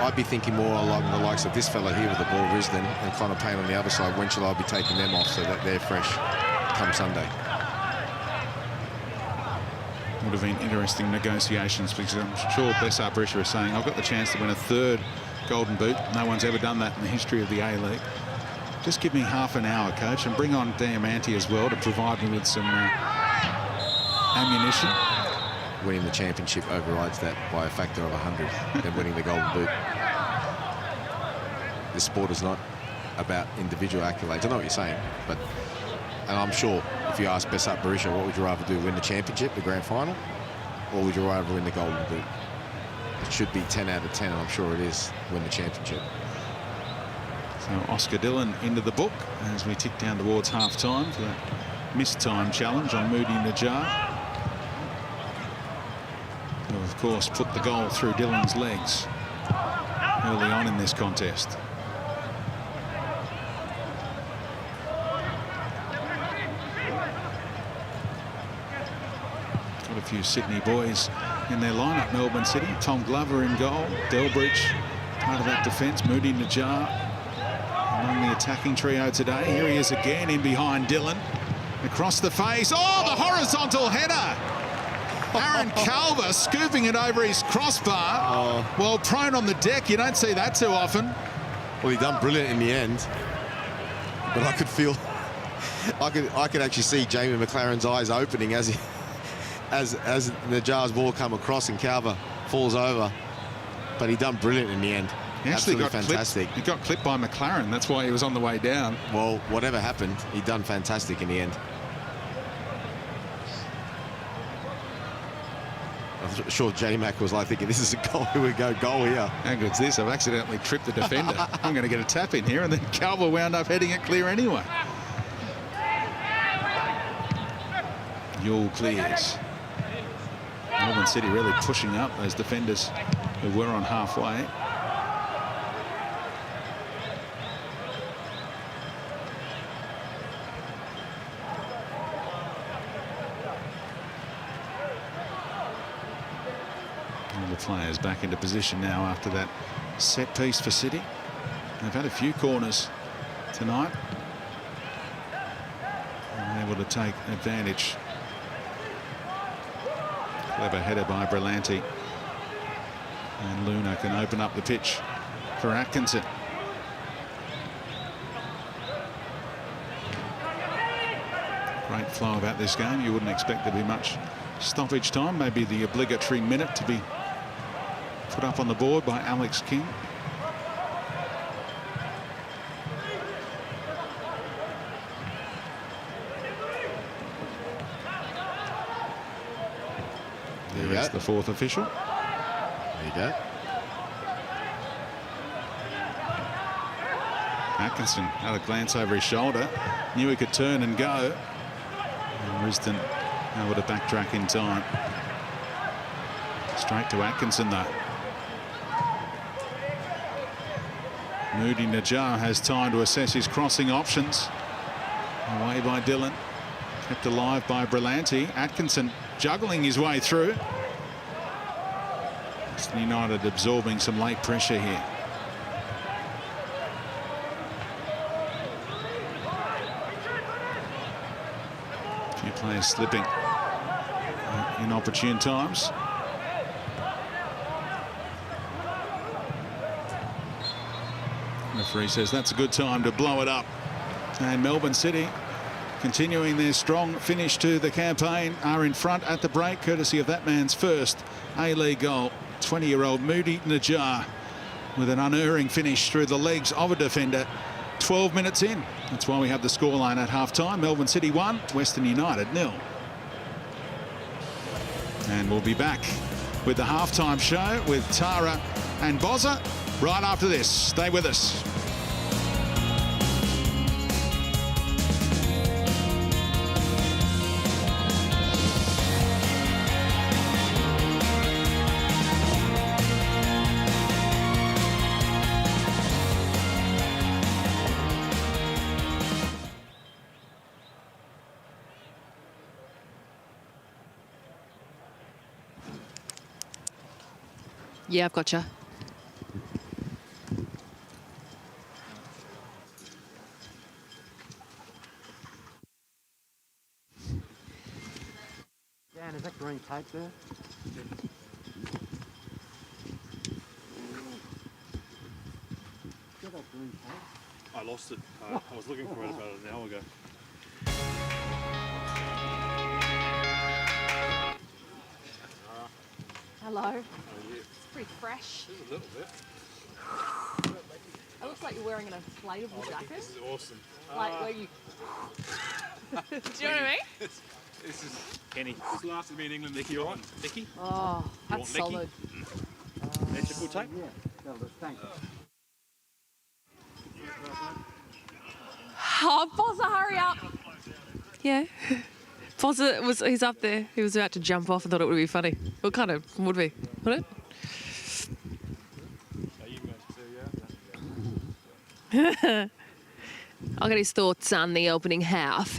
I'd be thinking more along the likes of this fella here with the ball, Risdon, and kind of Payne on the other side. When shall I be taking them off so that they're fresh come Sunday? Would have been interesting negotiations, because I'm sure Besart Berisha is saying, I've got the chance to win a third Golden Boot. No one's ever done that in the history of the A-League. Just give me half an hour, coach, and bring on Diamanti as well to provide me with some ammunition. Winning the championship overrides that by a factor of 100 than winning the Golden Boot. This sport is not about individual accolades. I know what you're saying, but, and I'm sure if you ask Besart Berisha, what would you rather do, win the championship, the grand final, or would you rather win the Golden Boot? It should be 10 out of 10, and I'm sure it is, win the championship. So Oscar Dillon into the book as we tick down towards half-time for that missed time challenge on Moody Najjar, who of course put the goal through Dillon's legs early on in this contest. few Sydney boys in their lineup. Melbourne City, Tom Glover in goal, Delbridge part of that defence, Moody Najjar among the attacking trio today. Here he is again in behind Dillon. Across the face, oh, the horizontal header! Aaron Calver scooping it over his crossbar. Well, prone on the deck, you don't see that too often. Well, he done brilliant in the end, but I could feel, I could actually see Jamie McLaren's eyes opening as Najjar's ball come across and Calver falls over. But he done brilliant in the end. He actually Absolutely fantastic. He got clipped by McLaren. That's why he was on the way down. Well, whatever happened, he done fantastic in the end. I'm sure J-Mac was like thinking, this is a goal, here we go, goal here. How good's this? I've accidentally tripped the defender. I'm going to get a tap in here, and then Calver wound up heading it clear anyway. Yule clears. Melbourne City really pushing up those defenders who were on halfway. All the players back into position now after that set piece for City. They've had a few corners tonight. And able to take advantage. Clever header by Berlanti. And Luna can open up the pitch for Atkinson. Great flow about this game. You wouldn't expect there to be much stoppage time. Maybe the obligatory minute to be put up on the board by Alex King. There's the fourth official. There you go. Atkinson had a glance over his shoulder, knew he could turn and go. And Risdon able to backtrack in time. Straight to Atkinson though. Moody Najjar has time to assess his crossing options. Away by Dillon. Kept alive by Berlanti. Atkinson juggling his way through. Western United absorbing some late pressure here. A few players slipping in opportune times. Referee says that's a good time to blow it up. And Melbourne City, continuing their strong finish to the campaign, are in front at the break, courtesy of that man's first A-League goal. 20-year-old Moody Najjar with an unerring finish through the legs of a defender. 12 minutes in. That's why we have the scoreline at half-time. Melbourne City 1, Western United 0. And we'll be back with the half-time show with Tara and Bozza right after this. Stay with us. Yeah, I've got you. Dan, is that green tape there? Get that green tape. I lost it. I was looking for it about an hour ago. Hello. It's pretty fresh. Just a little bit. It looks like you're wearing an inflatable jacket. This is awesome. Like where you... Do you know what I mean? This is Kenny. This lasted me in England, Nicky. You want Nicky? Oh, that's want Nicky? solid. Electrical tape? Yeah, that'll do. Thank you. Oh, Bozza, hurry up. Yeah. Bozza he's up there. He was about to jump off and thought it would be funny. Well, kind of would be, wouldn't it? I'll get his thoughts on the opening half.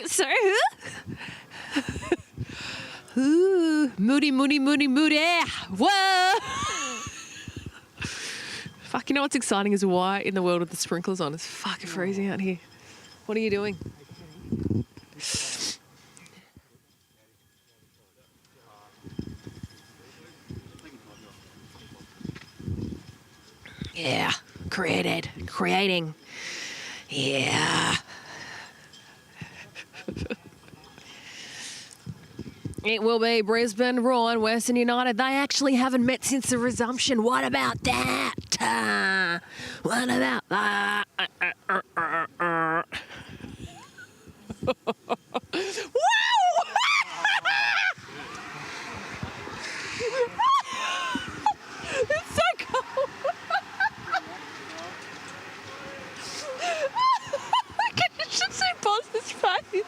Sorry, who? Ooh, moody. Whoa! Fuck, you know what's exciting is why in the world with the sprinklers on? It's fucking freezing out here. What are you doing? Yeah, creating. Yeah. It will be Brisbane Roar and Western United. They actually haven't met since the resumption. What about that? What about that? It's so cold. You should see Bos's face.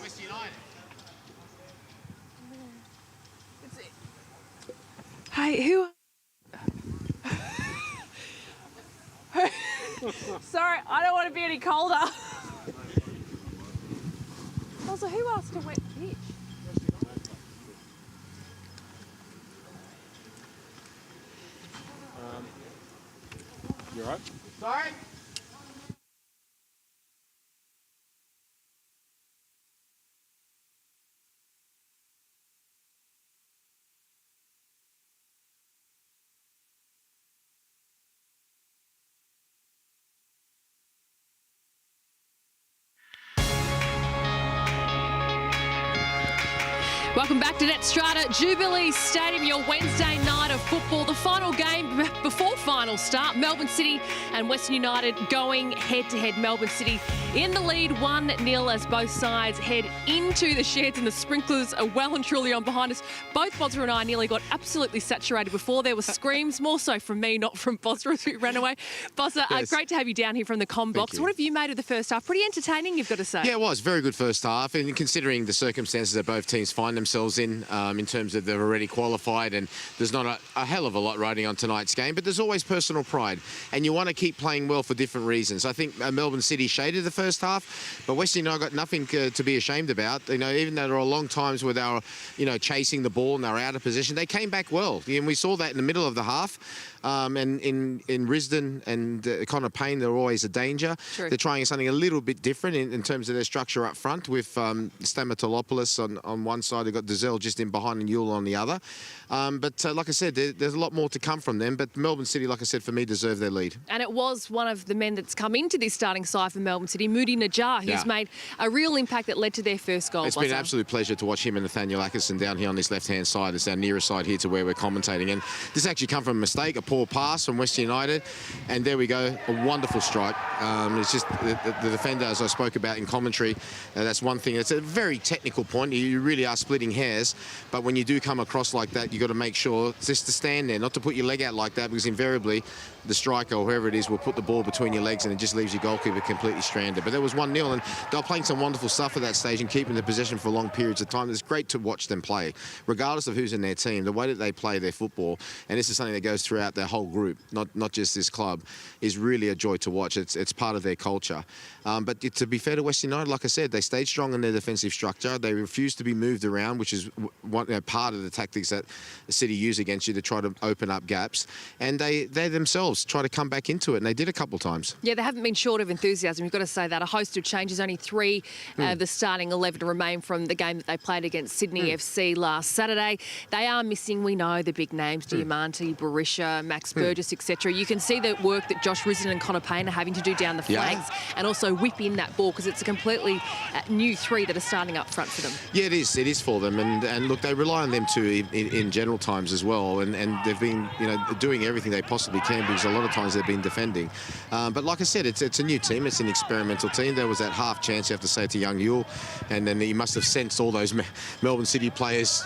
West United. Hey, who? Sorry, I don't want to be any colder. Also, who asked to wet pitch? You all right? Sorry? Welcome back to Netstrata Jubilee Stadium, your Wednesday night of football. The final game before final start, Melbourne City and Western United going head-to-head. Melbourne City in the lead 1-0 as both sides head into the sheds, and the sprinklers are well and truly on behind us. Both Bosra and I nearly got absolutely saturated before. There were screams, more so from me, not from Bosra as we ran away. Bosra, Yes. Great to have you down here from the comm box. you. What have you made of the first half? Pretty entertaining, you've got to say. Yeah, it was. Very good first half. And considering the circumstances that both teams find themselves in terms of they've already qualified, and there's not a hell of a lot riding on tonight's game, but there's always personal pride. And you want to keep playing well for different reasons. I think Melbourne City shaded the first half, but Western United got nothing to be ashamed about. You know, even though there are long times where they were, chasing the ball and they were out of position, they came back well. And we saw that in the middle of the half. And in Risdon and Connor Payne, they're always a danger. True. They're trying something a little bit different in terms of their structure up front with Stamatolopoulos on one side. They've got Dizelle just in behind and Yule on the other. But like I said, there's a lot more to come from them. But Melbourne City, like I said, for me, deserve their lead. And it was one of the men that's come into this starting side for Melbourne City, Moody Najjar, who's made a real impact that led to their first goal. It's been an absolute pleasure to watch him and Nathaniel Atkinson down here on this left-hand side. It's our nearest side here to where we're commentating. And this actually come from a mistake, a poor pass from Western United. And there we go, a wonderful strike. It's just the defender, as I spoke about in commentary, that's one thing. It's a very technical point. You really are splitting hairs. But when you do come across like that, you've got to make sure just to stand there, not to put your leg out like that, because invariably the striker or whoever it is will put the ball between your legs and it just leaves your goalkeeper completely stranded. But there was 1-0, and they were playing some wonderful stuff at that stage and keeping the possession for long periods of time. It's great to watch them play, regardless of who's in their team. The way that they play their football, and this is something that goes throughout their whole group, not just this club, is really a joy to watch. It's part of their culture. But to be fair to Western United, like I said, they stayed strong in their defensive structure. They refused to be moved around, which is part of the tactics that the City use against you to try to open up gaps. And they themselves try to come back into it, and they did a couple of times. Yeah, they haven't been short of enthusiasm. You've got to say that. A host of changes, only 3 of the starting 11 to remain from the game that they played against Sydney FC last Saturday. They are missing, we know, the big names, Diamante, Barisha, Max Burgess, etc. You can see the work that Josh Risdon and Connor Payne are having to do down the flanks and also whip in that ball, because it's a completely new 3 that are starting up front for them. Yeah, it is. It is for them. And look, they rely on them too in general times as well. And they've been, doing everything they possibly can, because a lot of times they've been defending. But like I said, it's a new team. It's an experimental team. There was that half chance, you have to say, to young Yule. And then he must have sensed all those Melbourne City players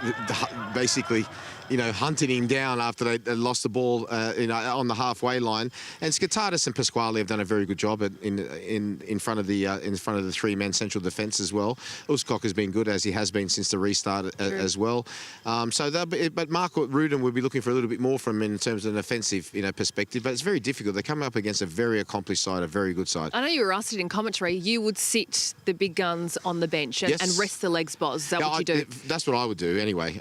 basically hunting him down after they lost the ball, on the halfway line. And Skotadis and Pasquale have done a very good job in front of the three-man central defence as well. Uskok has been good, as he has been since the restart as well. But Mark Rudin would be looking for a little bit more from him in terms of an offensive, perspective. But it's very difficult. They're coming up against a very accomplished side, a very good side. I know you were asked it in commentary. You would sit the big guns on the bench and rest the legs, Boz. Is that what you do? That's what I would do anyway.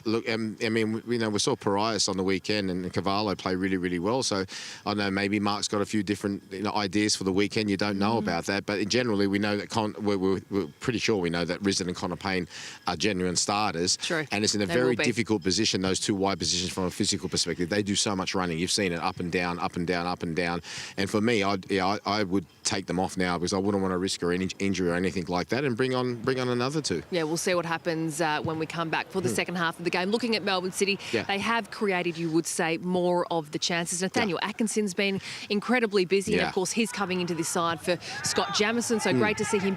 Look, I mean, we saw Parias on the weekend and Cavallo play really, really well. So I know maybe Mark's got a few different ideas for the weekend. You don't know about that, but generally we know that we're pretty sure we know that Risdon and Connor Payne are genuine starters. True. And it's in a very difficult position, those two wide positions from a physical perspective. They do so much running. You've seen it up and down, up and down, up and down. And for me, I would take them off now because I wouldn't want to risk an injury or anything like that, and bring on another two. Yeah, we'll see what happens when we come back for the second half of the game. Looking at Melbourne City, they have created, you would say, more of the chances. Nathaniel Atkinson's been incredibly busy, and of course he's coming into this side for Scott Jamieson, so great to see him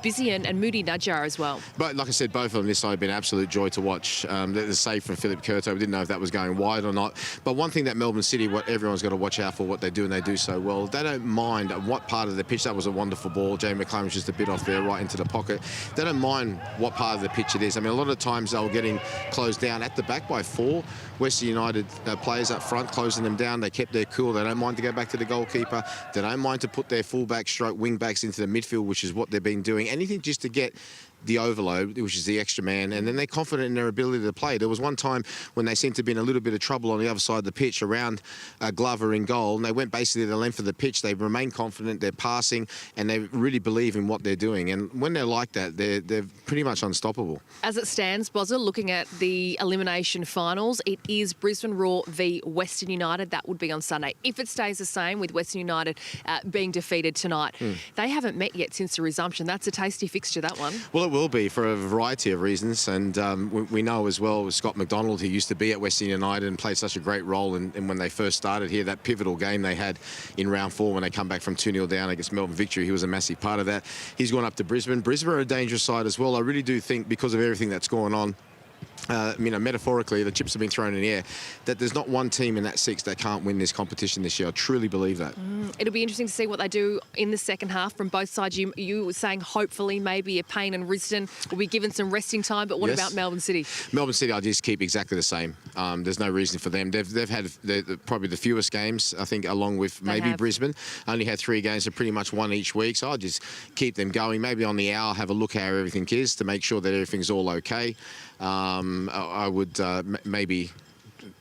busy, and Moody Najjar as well. But like I said, both on this side have been an absolute joy to watch. The save from Philip Curto, we didn't know if that was going wide or not. But one thing that Melbourne City, what everyone's got to watch out for, what they do, and they do so well, they don't mind what part of the pitch. That was a wonderful ball. Jamie McLaren was just a bit off there, right into the pocket. They don't mind what part of the pitch it is. I mean, a lot of times they were getting closed down at the back by 4 Western United players up front, closing them down. They kept their cool. They don't mind to go back to the goalkeeper. They don't mind to put their fullback stroke wing backs into the midfield, which is what they've been doing. Anything just to get the overload, which is the extra man, and then they're confident in their ability to play. There was one time when they seemed to be in a little bit of trouble on the other side of the pitch around Glover in goal, and they went basically the length of the pitch. They remain confident, they're passing, and they really believe in what they're doing. And when they're like that, they're pretty much unstoppable. As it stands, Bozza, looking at the elimination finals, it is Brisbane Roar v Western United. That would be on Sunday. If it stays the same with Western United being defeated tonight, they haven't met yet since the resumption. That's a tasty fixture, that one. Well, it will be for a variety of reasons, and we know as well with Scott McDonald, who used to be at Western United and played such a great role in when they first started here, that pivotal game they had in round 4 when they come back from 2-0 down against Melbourne Victory. He was a massive part of that. He's gone up to Brisbane. Brisbane are a dangerous side as well. I really do think, because of everything that's going on, metaphorically, the chips have been thrown in the air, that there's not one team in that 6 that can't win this competition this year. I truly believe that. It'll be interesting to see what they do in the second half from both sides. You were saying hopefully maybe a Payne and Risdon will be given some resting time, but what about Melbourne City? Melbourne City, I just keep exactly the same. There's no reason for them. They've had probably the fewest games, I think, along with maybe Brisbane. Only had 3 games, so pretty much 1 each week. So I'll just keep them going. Maybe on the hour, have a look how everything is to make sure that everything's all okay. I would maybe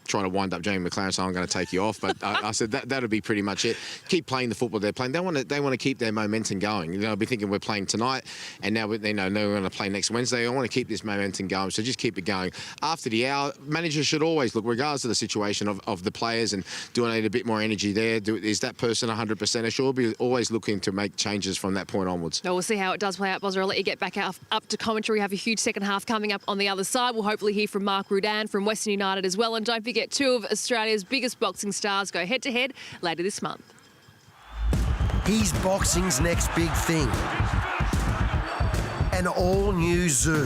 try to wind up Jamie McLaren, so I'm going to take you off. But I said that'll be pretty much it. Keep playing the football they're playing. They want to keep their momentum going. I'll be thinking we're playing tonight, and now we're going to play next Wednesday. I want to keep this momentum going, so just keep it going. After the hour, managers should always look, regardless of the situation of the players, and do I need a bit more energy there? Is that person 100%? I should be always looking to make changes from that point onwards. Well, we'll see how it does play out, Bozza. I'll let you get back up to commentary. We have a huge second half coming up on the other side. We'll hopefully hear from Mark Rudin from Western United as well. And don't forget, 2 of Australia's biggest boxing stars go head-to-head later this month. He's boxing's next big thing. An all-new Zoo.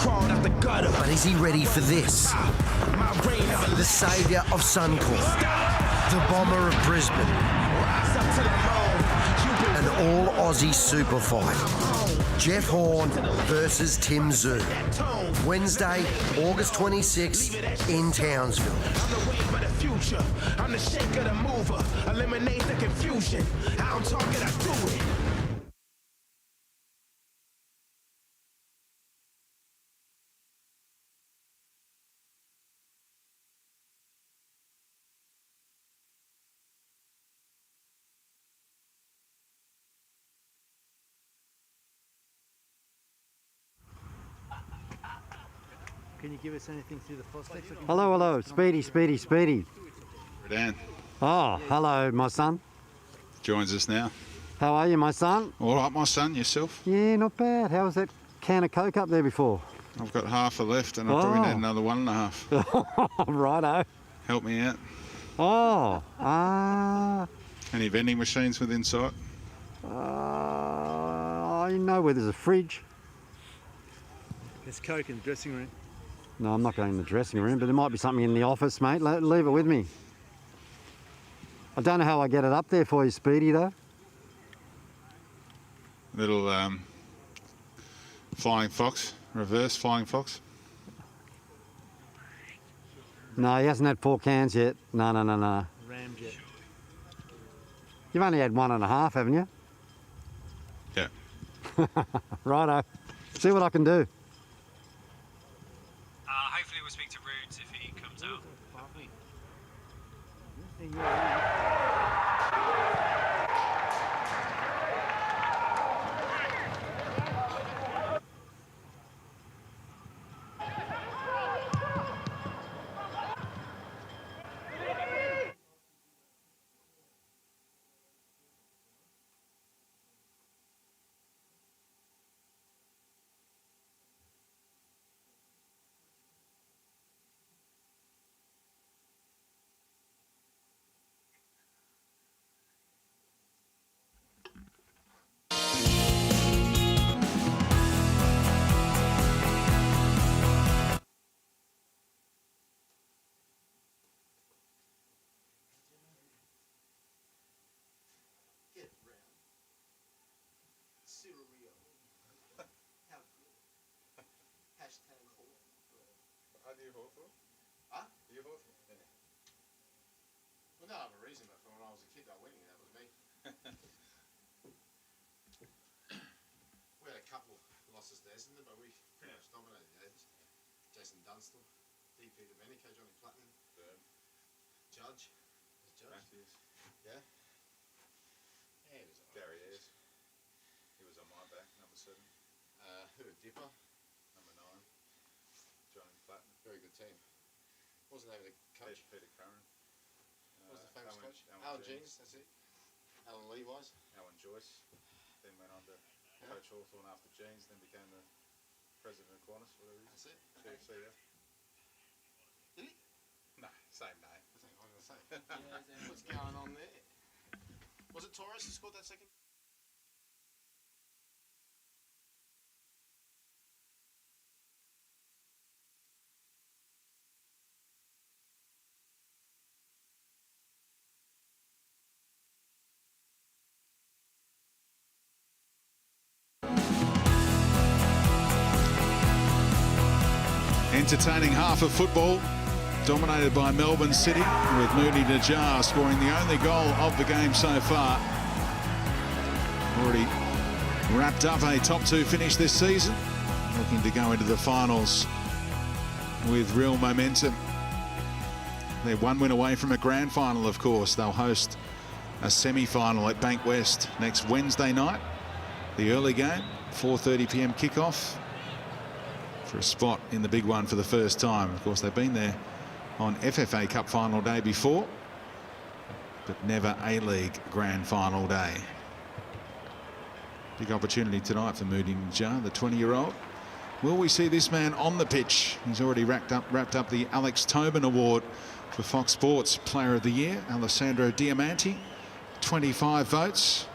But is he ready for this? The saviour of Suncorp. The bomber of Brisbane. An all-Aussie super fight. Jeff Horn versus Tim Zoo. Wednesday, August 26th in Townsville. I'm the wave of the future. I'm the shake of the mover. Eliminate the confusion. I don't talk it, I do it. Can you give us anything through the prospects? Hello. Speedy. Dan Oh, hello, my son. joins us now. How are you, my son? All right, my son, yourself? Yeah, not bad. How was that can of Coke up there before? I've got half a left, and I probably need another 1.5. Righto. Help me out. Any vending machines within sight? I know where there's a fridge. There's Coke in the dressing room. No, I'm not going in the dressing room, but there might be something in the office, mate. Leave it with me. I don't know how I get it up there for you, Speedy, though. Little flying fox, reverse flying fox. No, he hasn't had 4 cans yet. No. Ramjet. You've only had 1.5, haven't you? Yeah. Righto. See what I can do. Hopefully we'll speak to Roots if he comes out. Well, no other reason, but from when I was a kid, I went in, that was me. We had a couple losses there, isn't there? But we pretty much dominated the A's. Jason Dunstall, DP Domenico, Johnny Platten, Judge. Matthews. Yeah. Yeah, he was all right. Gary Ayres. He was on my back, number 7. Who? Dipper. Number 9. Johnny Platten. Very good team. What was the name of the coach? Peter Curran. What was the famous Alan- coach? Alan Alan Jeans. Jeans, that's it. Alan Levi's. Alan Joyce. Then went on to Coach Hawthorne after Jeans, then became the president of Qantas, whatever he is. That's it. GFC, yeah. Did he? No, same name. I think I was going to say. What's going on there? Was it Torres who scored that second? Entertaining half of football, dominated by Melbourne City, with Moody Najjar scoring the only goal of the game so far. Already wrapped up a top 2 finish this season, looking to go into the finals with real momentum. They're 1 win away from a grand final, of course. They'll host a semi-final at Bank West next Wednesday night. The early game, 4:30 p.m. kickoff, for a spot in the big one for the first time. Of course, they've been there on FFA Cup final day before, but never A-League grand final day. Big opportunity tonight for Moody Najjar, the 20-year-old. Will we see this man on the pitch? He's already wrapped up the Alex Tobin Award for Fox Sports Player of the Year. Alessandro Diamanti, 25 votes,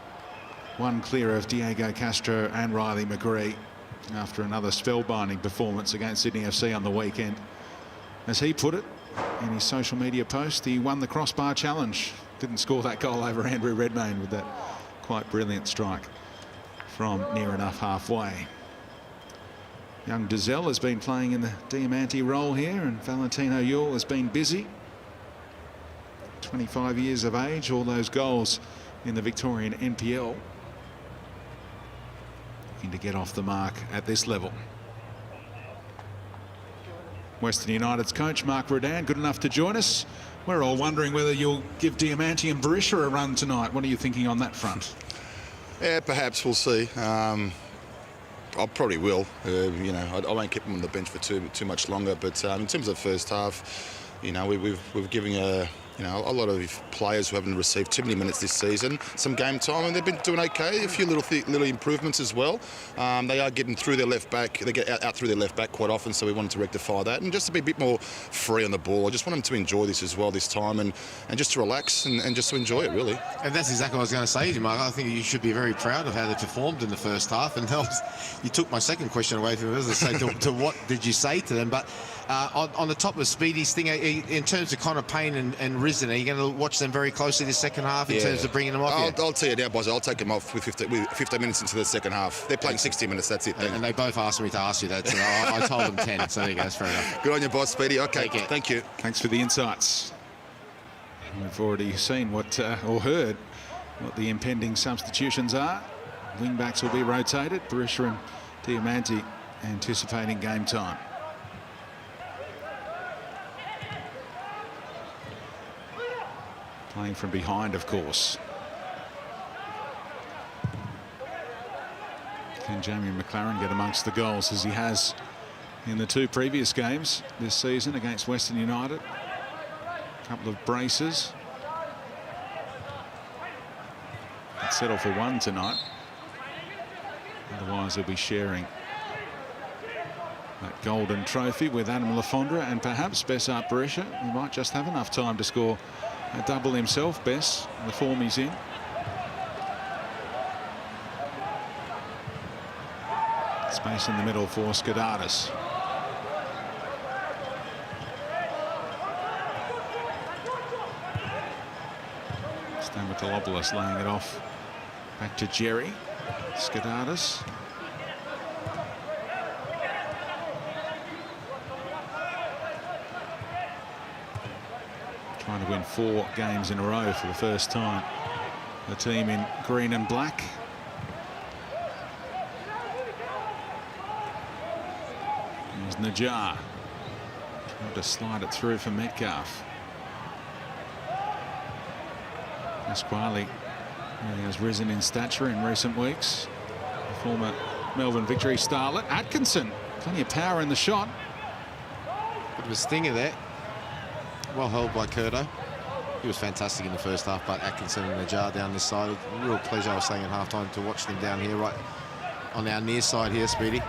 1 clear of Diego Castro and Riley McGree, after another spellbinding performance against Sydney FC on the weekend. As he put it in his social media post, he won the crossbar challenge. Didn't score that goal over Andrew Redmayne with that quite brilliant strike from near enough halfway. Young Dizelle has been playing in the Diamanti role here, and Valentino Yule has been busy. 25 years of age, all those goals in the Victorian NPL. Looking to get off the mark at this level. Western United's coach Mark Rodan, good enough to join us. We're all wondering whether you'll give Diamanti and Berisha a run tonight. What are you thinking on that front? Yeah, perhaps, we'll see. I probably will. You know, I won't keep him on the bench for too much longer. But in terms of the first half, you know, we've given you know, a lot of players who haven't received too many minutes this season, some game time, and they've been doing okay. A few little improvements as well. They are getting through their left back. They get out through their left back quite often, so we wanted to rectify that and just to be a bit more free on the ball. I just want them to enjoy this as well this time, and just to relax and just to enjoy it, really. And that's exactly what I was going to say to you, Mark. I think you should be very proud of how they performed in the first half. And you took my second question away from me, as I say, to what did you say to them? But on the top of Speedy's thing, in terms of Connor Payne and Risdon, are you going to watch them very closely the second half in terms of bringing them off? I'll tell you now, boys, I'll take them off with 15 minutes into the second half. They're playing 60 minutes, that's it. And they both asked me to ask you that, so I told them 10, so there you go, that's fair enough. Good on you, boss, Speedy. Okay, thank you. Thanks for the insights. We've already seen what, or heard, what the impending substitutions are. Wing backs will be rotated. Barisha and Diamanti anticipating game time. Playing from behind, of course. Can Jamie McLaren get amongst the goals as he has in the 2 previous games this season against Western United? A couple of braces. He'd settle for 1 tonight. Otherwise, he'll be sharing that golden trophy with Adam Lafondra and perhaps Besart Barisha. He might just have enough time to score a double himself. Bess, the form he's in. Space in the middle for Skadatis. Stamatolopoulos laying it off back to Jerry. Skadatis. Trying to win 4 games in a row for the first time. The team in green and black. Here's Najjar. Tried to slide it through for Metcalf. Pasquale really has risen in stature in recent weeks. The former Melbourne Victory starlet. Atkinson, plenty of power in the shot. Bit of a stinger there. Well held by Curto. He was fantastic in the first half, but Atkinson and Najjar down this side. A real pleasure, I was saying at halftime, to watch them down here, right on our near side here, Speedy.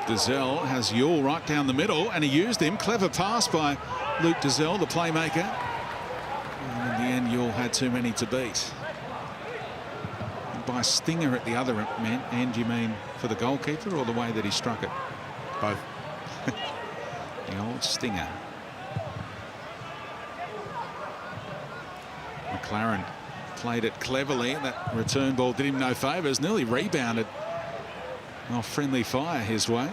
Dazelle has Yule right down the middle, and he used him. Clever pass by Luke Dazelle, the playmaker. And in the end, Yule had too many to beat. By stinger at the other end, you mean for the goalkeeper or the way that he struck it? Both. The old stinger. McLaren played it cleverly. That return ball did him no favours. Nearly rebounded. Well, friendly fire his way.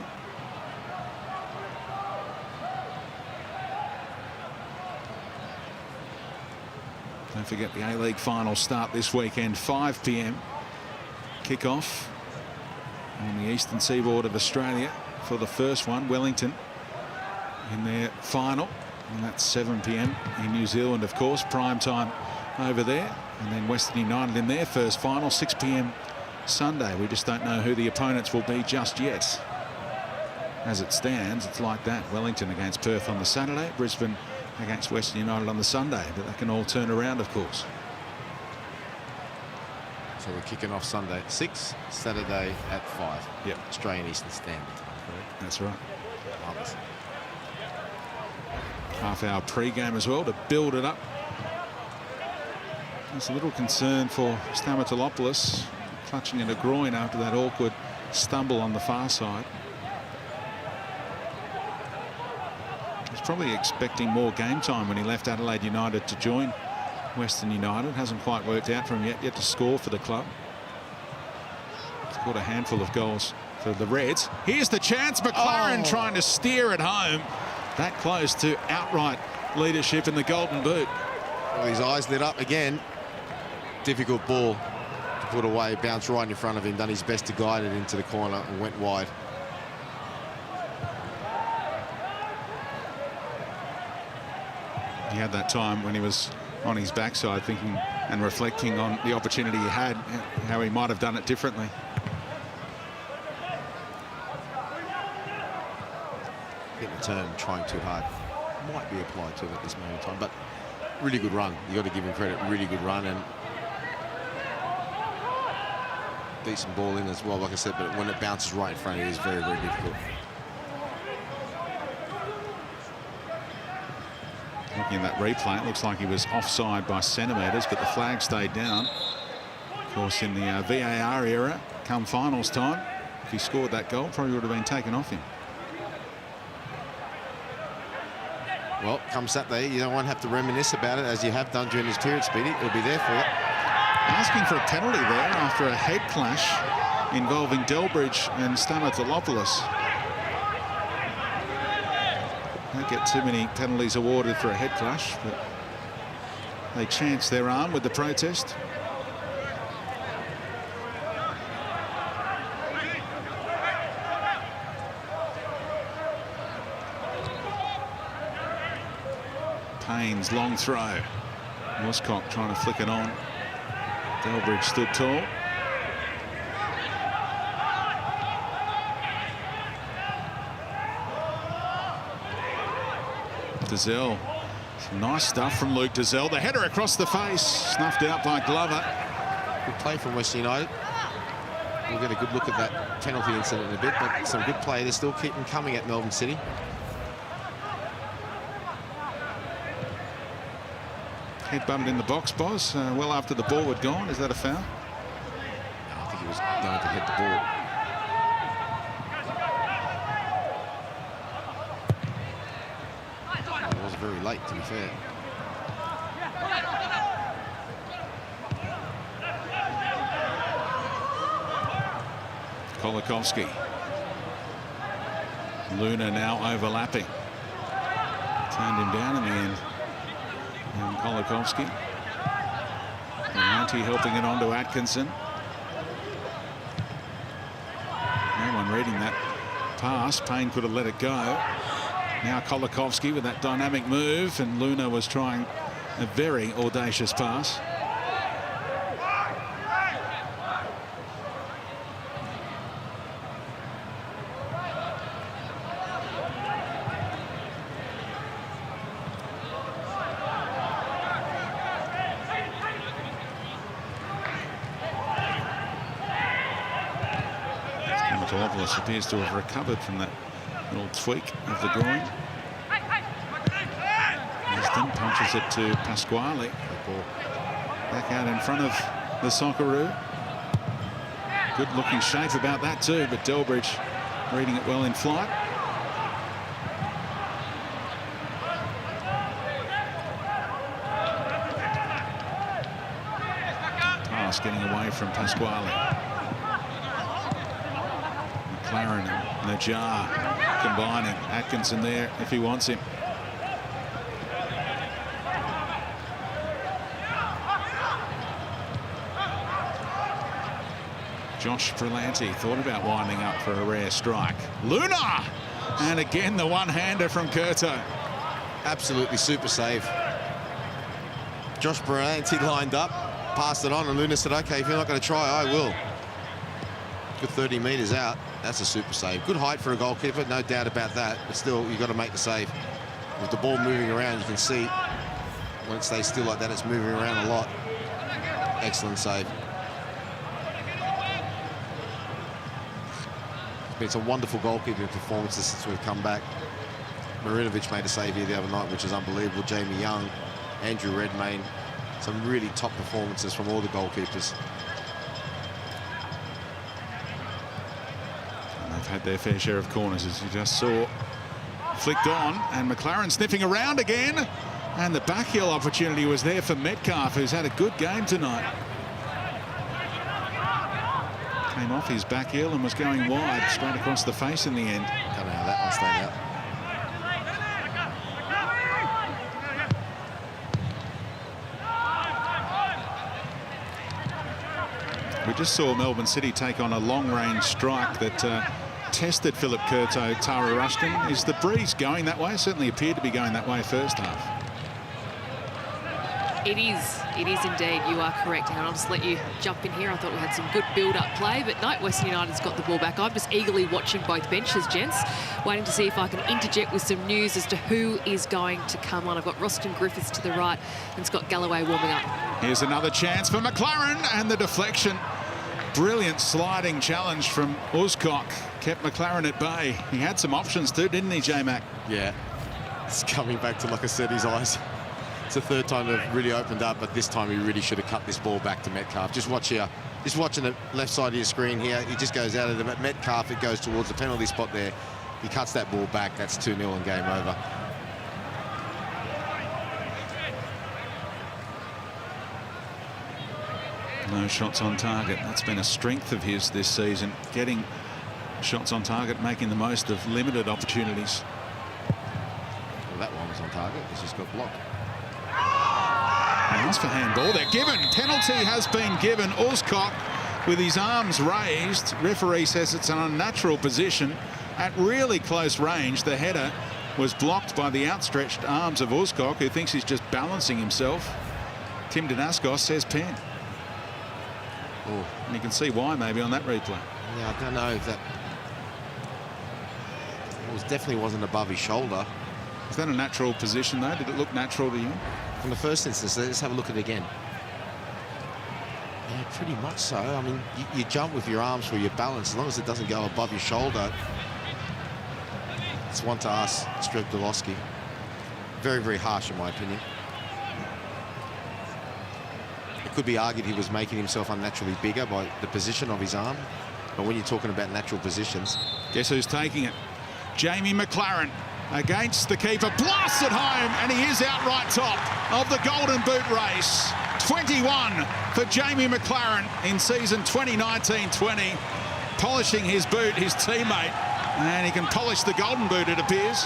Don't forget the A-League finals start this weekend, 5 p.m. Kick-off on the eastern seaboard of Australia for the first one. Wellington in their final, and that's 7 p.m. in New Zealand, of course, prime time over there. And then Western United in their first final, 6 p.m. Sunday. We just don't know who the opponents will be just yet. As it stands, it's like that. Wellington against Perth on the Saturday, Brisbane against Western United on the Sunday, but that can all turn around, of course. So we're kicking off Sunday at 6, Saturday at 5. Yep. Australian Eastern Standard Time, correct? That's right. Marvellous. Half-hour pre-game as well to build it up. There's a little concern for Stamatolopoulos, clutching at a groin after that awkward stumble on the far side. He's probably expecting more game time when he left Adelaide United to join Western United. Hasn't quite worked out for him yet to score for the club. Scored a handful of goals for the Reds. Here's the chance. McLaren trying to steer it home. That close to outright leadership in the Golden Boot. Well, his eyes lit up again. Difficult ball to put away. Bounced right in front of him. Done his best to guide it into the corner and went wide. He had that time when he was on his backside thinking and reflecting on the opportunity he had, how he might have done it differently. Hit the turn, trying too hard. might be applied to him at this moment in time. But really good run. You got to give him credit. Really good run, and decent ball in as well, like I said. But when it bounces right in front of you, it's very, very difficult. Looking at that replay, it looks like he was offside by centimetres, but the flag stayed down. Of course, in the VAR era, come finals time, if he scored that goal, probably would have been taken off him. Well, come Saturday, you don't want to have to reminisce about it as you have done during this period, Speedy. It'll be there for you. Asking for a penalty there after a head clash involving Delbridge and Stamatolopoulos. Don't get too many penalties awarded for a head clash, but they chance their arm with the protest. Payne's long throw. Morscock trying to flick it on. Delbridge stood tall. Dazelle. Some nice stuff from Luke Dazelle. The header across the face, snuffed out by Glover. Good play from Western United. We'll get a good look at that penalty incident in a bit, but some good play. They still keep them coming at Melbourne City. Head butted in the box, Boz. Well after the ball had gone. Is that a foul? No, I think he was going to hit the ball. It was very late, to be fair. Kolikovsky. Luna now overlapping. Turned him down in the end. And Kolikovsky. Valenti helping it on to Atkinson. No one reading that pass. Payne could have let it go. Now Kolikovsky with that dynamic move, and Luna was trying a very audacious pass. Stamatolopoulos appears to have recovered from that little tweak of the groin. Wisdom punches it to Pasquale. Back out in front of the Socceroo. Good looking shape about that too, but Delbridge reading it well in flight. Pass getting away from Pasquale. McLaren and Najjar combining. Atkinson there if he wants him. Josh Prelanti thought about winding up for a rare strike. Luna! And again the one-hander from Curto. Absolutely super save. Josh Prelanti lined up, passed it on, and Luna said, okay, if you're not going to try, I will. Good 30 metres out. That's a super save. Good height for a goalkeeper, no doubt about that. But still, you've got to make the save. With the ball moving around, you can see when it stays still like that, it's moving around a lot. Excellent save. It's a wonderful goalkeeping performance since we've come back. Marinovic made a save here the other night, which is unbelievable. Jamie Young, Andrew Redmayne. Some really top performances from all the goalkeepers. They've had their fair share of corners, as you just saw. Flicked on, and McLaren sniffing around again. And the back heel opportunity was there for Metcalf, who's had a good game tonight. Came off his back heel and was going wide, straight across the face in the end. Don't know how that one stayed out. We just saw Melbourne City take on a long-range strike that tested Philip Curto, Tara Rushton. Is the breeze going that way? Certainly appeared to be going that way first half. It is indeed. You are correct. And I'll just let you jump in here. I thought we had some good build-up play, but no, Western United's got the ball back. I'm just eagerly watching both benches, gents, waiting to see if I can interject with some news as to who is going to come on. I've got Roston Griffiths to the right and Scott Galloway warming up. Here's another chance for McLaren, and the deflection. Brilliant sliding challenge from Uscock. Kept McLaren at bay. He had some options too, didn't he, J-Mac? Yeah. It's coming back to, like I said, his eyes. It's the third time they've really opened up, but this time he really should have cut this ball back to Metcalf. Just watch here. Just watching the left side of your screen here. He just goes out of the Metcalf. It goes towards the penalty spot there. He cuts that ball back. That's 2-0 and game over. No shots on target. That's been a strength of his this season. Getting shots on target, making the most of limited opportunities. Well, that one was on target. It's just got blocked. Nice for handball. They're given. Penalty has been given. Uscock with his arms raised. Referee says it's an unnatural position. At really close range, the header was blocked by the outstretched arms of Uscock, who thinks he's just balancing himself. Tim Danaskos says pen. Oh. And you can see why maybe on that replay. Yeah, I don't know if that... It definitely wasn't above his shoulder. Is that a natural position, though? Did it look natural to you? From the first instance, let's have a look at it again. Yeah, pretty much so. I mean, you jump with your arms for your balance. As long as it doesn't go above your shoulder. It's one to ask Strebdolowski. Very, very harsh, in my opinion. It could be argued he was making himself unnaturally bigger by the position of his arm. But when you're talking about natural positions... Guess who's taking it? Jamie McLaren against the keeper. Blasts it home, and he is outright top of the Golden Boot race. 21 for Jamie McLaren in season 2019-20. Polishing his boot, his teammate. And he can polish the Golden Boot, it appears.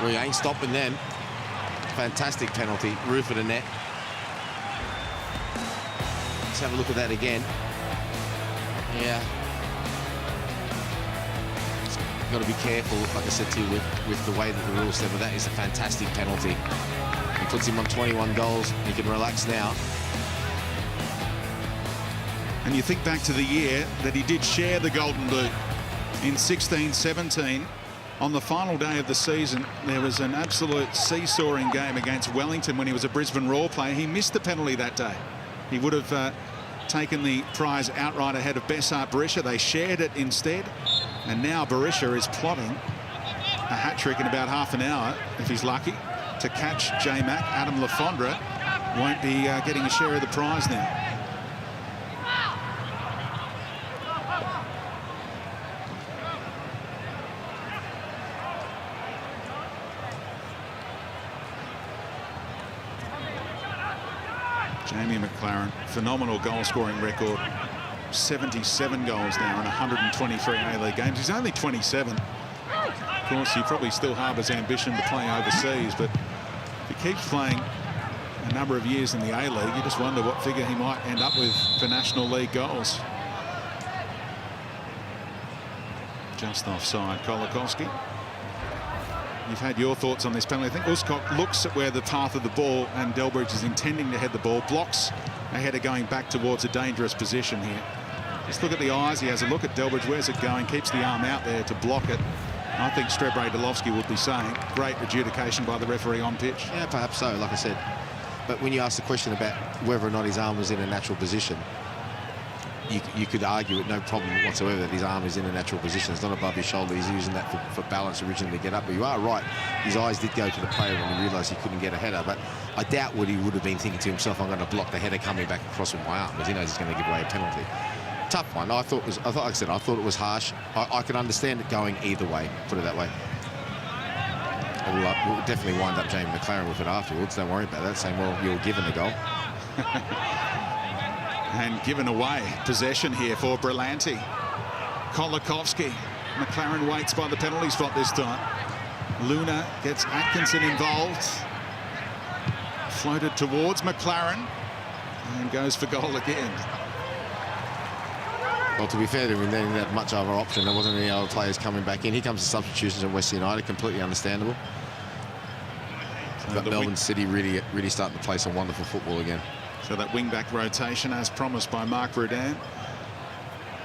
Well, he ain't stopping them. Fantastic penalty. Roof of the net. Let's have a look at that again. Yeah. Got to be careful, like I said to you, with the way that the rules said, but that is a fantastic penalty. He puts him on 21 goals. He can relax now. And you think back to the year that he did share the Golden Boot in 16-17. On the final day of the season, there was an absolute seesawing game against Wellington when he was a Brisbane Roar player. He missed the penalty that day. He would have taken the prize outright ahead of Bessart Berisha. They shared it instead. And now Berisha is plotting a hat-trick in about half an hour, if he's lucky, to catch J-Mac. Adam Lafondra won't be getting a share of the prize now. Jamie McLaren, phenomenal goal-scoring record. 77 goals now in 123 A-League games. He's only 27. Of course, he probably still harbours ambition to play overseas, but if he keeps playing a number of years in the A-League, you just wonder what figure he might end up with for National League goals. Just offside, Kolakowski. You've had your thoughts on this penalty. I think Uscock looks at where the path of the ball, and Delbridge is intending to head the ball, blocks a header going back towards a dangerous position here. Just look at the eyes. He has a look at Delbridge. Where's it going? Keeps the arm out there to block it. I think Strebdolowski would be saying great adjudication by the referee on pitch. Yeah, perhaps so, like I said. But when you ask the question about whether or not his arm was in a natural position, you could argue with no problem whatsoever that his arm is in a natural position. It's not above his shoulder. He's using that for balance originally to get up. But you are right. His eyes did go to the player when he realised he couldn't get a header. But I doubt what he would have been thinking to himself, I'm going to block the header coming back across with my arm, because he knows he's going to give away a penalty. Tough one. I thought it was harsh. I could understand it going either way, put it that way. We'll definitely wind up Jamie McLaren with it afterwards. Don't worry about that, saying, well, you were given a goal. And given away possession here for Brillanti. Kolakowski. McLaren waits by the penalty spot this time. Luna gets Atkinson involved. Floated towards McLaren and goes for goal again. Well, to be fair to him, they didn't have much other option. There wasn't any other players coming back in. Here comes the substitutions at Western United, completely understandable. So But Melbourne City really starting to play some wonderful football again. So that wing-back rotation, as promised by Mark Rudan.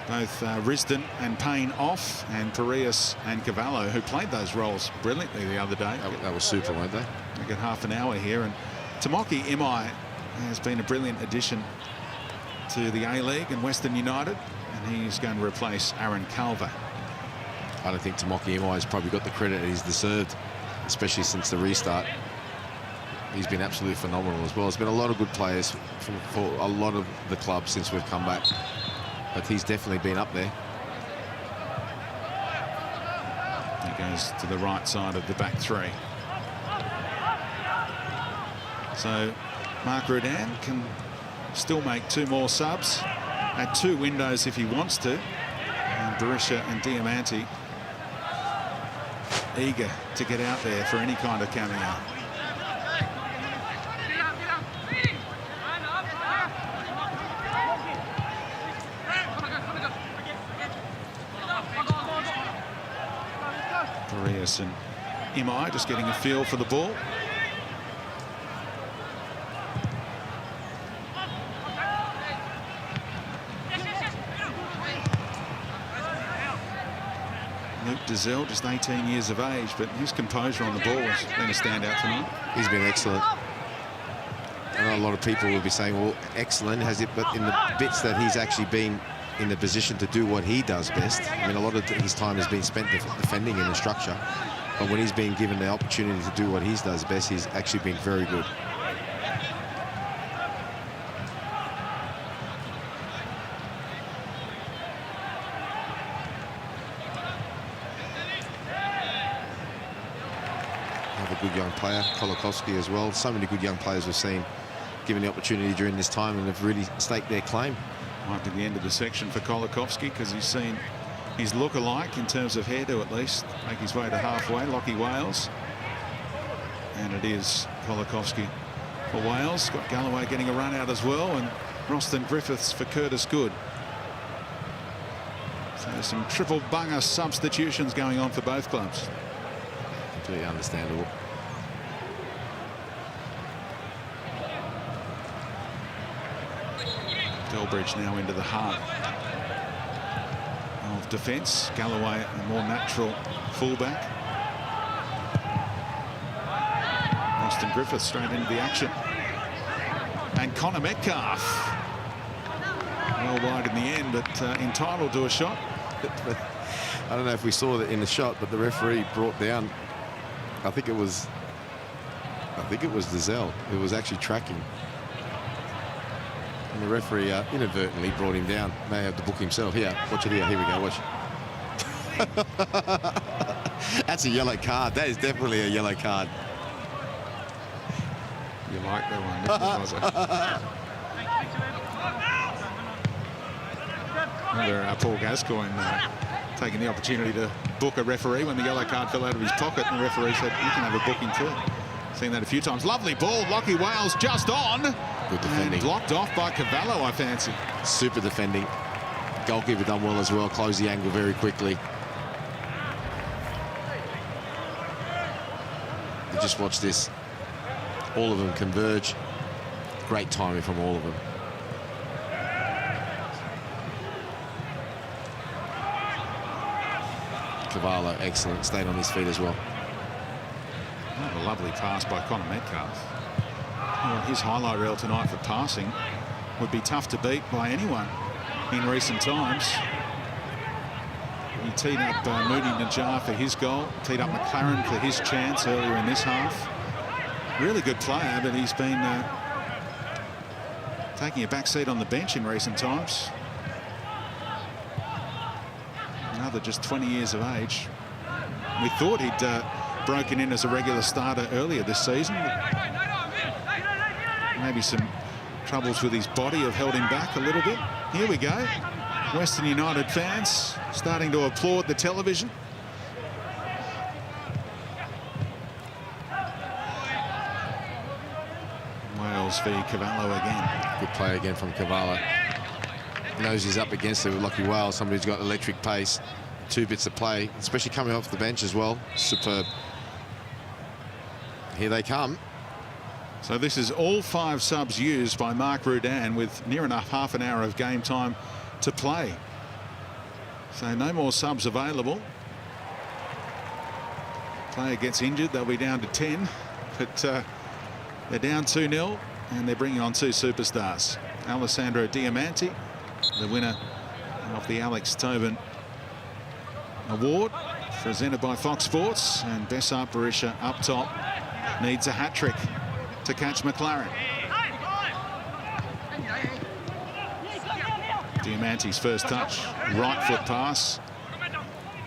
Both Risdon and Payne off, and Parias and Cavallo, who played those roles brilliantly the other day. That was super, weren't they? We get half an hour here, and Tamoki Imai has been a brilliant addition to the A-League and Western United, and he's going to replace Aaron Calver. I don't think Tamoki Imai has probably got the credit that he's deserved, especially since the restart. He's been absolutely phenomenal as well. There's been a lot of good players for a lot of the clubs since we've come back, but he's definitely been up there. He goes to the right side of the back three. So Mark Rudan can still make 2 more subs at 2 windows if he wants to. And Berisha and Diamante eager to get out there for any kind of cameo. Parias and Imai just getting a feel for the ball. Luke Dizelle, just 18 years of age, but his composure on the ball has been a standout tonight. He's been excellent. I know a lot of people will be saying, well, excellent, has it? But in the bits that he's actually been in the position to do what he does best, I mean, a lot of his time has been spent defending in the structure. But when he's been given the opportunity to do what he does best, he's actually been very good. Another good young player, Kolakowski as well. So many good young players we've seen given the opportunity during this time and have really staked their claim. Might be the end of the section for Kolakowski, because he's seen his look-alike in terms of hairdo at least make his way to halfway, Lockie Wales. And it is Kolakowski for Wales. Got Galloway getting a run out as well, and Roston Griffiths for Curtis Good. So some triple bunger substitutions going on for both clubs. Completely understandable. Delbridge now into the heart of defence. Galloway, a more natural fullback. Roston Griffiths straight into the action. And Connor Metcalf, well wide in the end, but entitled to a shot. I don't know if we saw that in the shot, but the referee brought down, I think it was Dizelle who was actually tracking. And the referee inadvertently brought him down. May have to book himself. Here, watch it here. Here we go, watch. That's a yellow card. That is definitely a yellow card. You like that one, didn't you, Remember Paul Gascoigne taking the opportunity to book a referee when the yellow card fell out of his pocket, and the referee said, you can have a booking too. Seen that a few times. Lovely ball. Lockie Wales just on. Good defending. And blocked off by Cavallo, I fancy. Super defending. Goalkeeper done well as well. Closed the angle very quickly. You just watch this. All of them converge. Great timing from all of them. Cavallo, excellent. Stayed on his feet as well. Oh, a lovely pass by Connor Metcalf. Well, his highlight reel tonight for passing would be tough to beat by anyone in recent times. He teed up Moody Najjar for his goal, teed up McLaren for his chance earlier in this half. Really good player, but he's been taking a back seat on the bench in recent times. Another just 20 years of age. We thought he'd broken in as a regular starter earlier this season. Maybe some troubles with his body have held him back a little bit. Here we go. Western United fans starting to applaud the television. Wales v Cavallo again. Good play again from Cavallo. Knows he's up against it with Lockie Wales, somebody who's got electric pace. 2 bits of play, especially coming off the bench as well. Superb. Here they come. So this is all 5 subs used by Mark Rudan with near enough half an hour of game time to play. So no more subs available. Player gets injured, they'll be down to 10, but they're down 2-0 and they're bringing on 2 superstars. Alessandro Diamanti, the winner of the Alex Tobin Award, presented by Fox Sports, and Bessart Berisha up top needs a hat-trick to catch McLaren. Diamanti's first touch, right foot pass.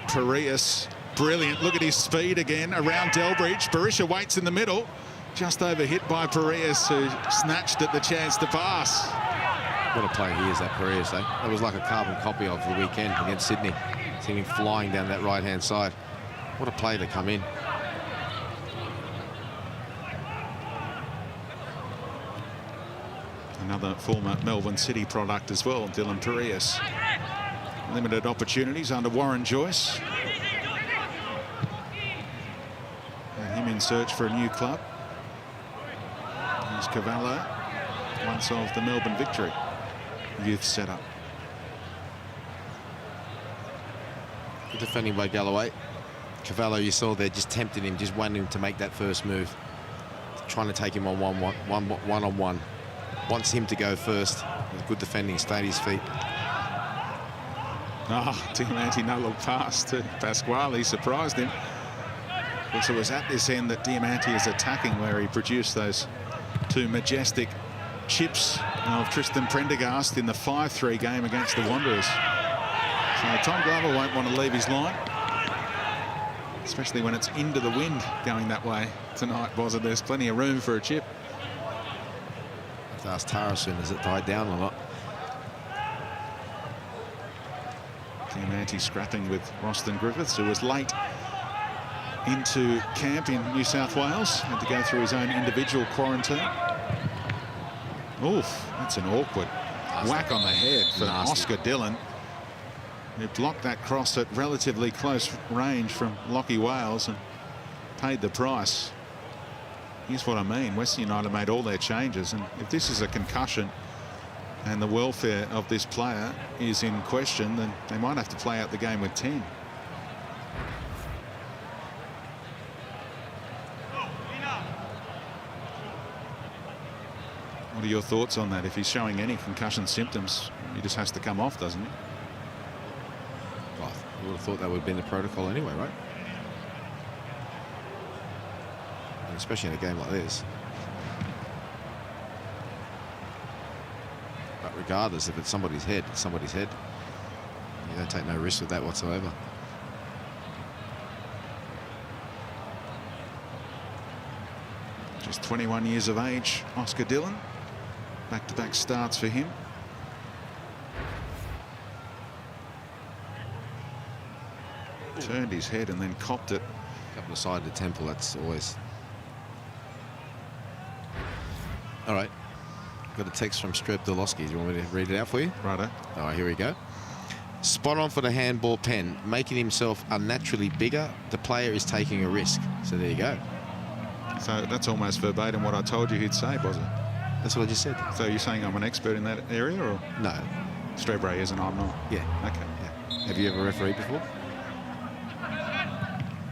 Parias, brilliant. Look at his speed again around Delbridge. Berisha waits in the middle, just overhit by Parias, who snatched at the chance to pass. What a play he is, that Parias, eh? That was like a carbon copy of the weekend against Sydney. See him flying down that right-hand side. What a play to come in. Another former Melbourne City product as well, Dylan Parias. Limited opportunities under Warren Joyce. And him in search for a new club. Here's Cavallo, once of the Melbourne Victory youth setup. Good defending by Galloway. Cavallo, you saw there, just tempted him, just wanted him to make that first move. Trying to take him on one-on-one. Wants him to go first. Good defending, stayed his feet. Diamanti no-look pass to Pasquale, surprised him. Of course, it was at this end that Diamanti is attacking, where he produced those 2 majestic chips of Tristan Prendergast in the 5-3 game against the Wanderers. So Tom Glover won't want to leave his line, especially when it's into the wind going that way tonight, Bozza. There's plenty of room for a chip. I have to ask Tara soon as it died down a lot. Diamanti scrapping with Roston Griffiths, who was late into camp in New South Wales, had to go through his own individual quarantine. Oof, that's an awkward whack on the head for Oscar Dillon, who blocked that cross at relatively close range from Lachie Wales and paid the price. Here's what I mean. Western United made all their changes, and if this is a concussion and the welfare of this player is in question, then they might have to play out the game with 10. What are your thoughts on that? If he's showing any concussion symptoms, he just has to come off, doesn't he? Well, I would have thought that would have been the protocol anyway, right? And especially in a game like this. But regardless, if it's somebody's head, it's somebody's head. You don't take no risk with that whatsoever. Just 21 years of age, Oscar Dillon. Back-to-back starts for him. Turned his head and then copped it. A couple of side of the temple, that's always... All right. Got a text from Streb Dolowski. Do you want me to read it out for you? Righto. All right, here we go. Spot on for the handball pen. Making himself unnaturally bigger. The player is taking a risk. So there you go. So that's almost verbatim what I told you he'd say, Bozza. That's what I just said. So you're saying I'm an expert in that area, or? No. Strebray is and I'm not? Yeah. Okay. Yeah. Have you ever refereed before?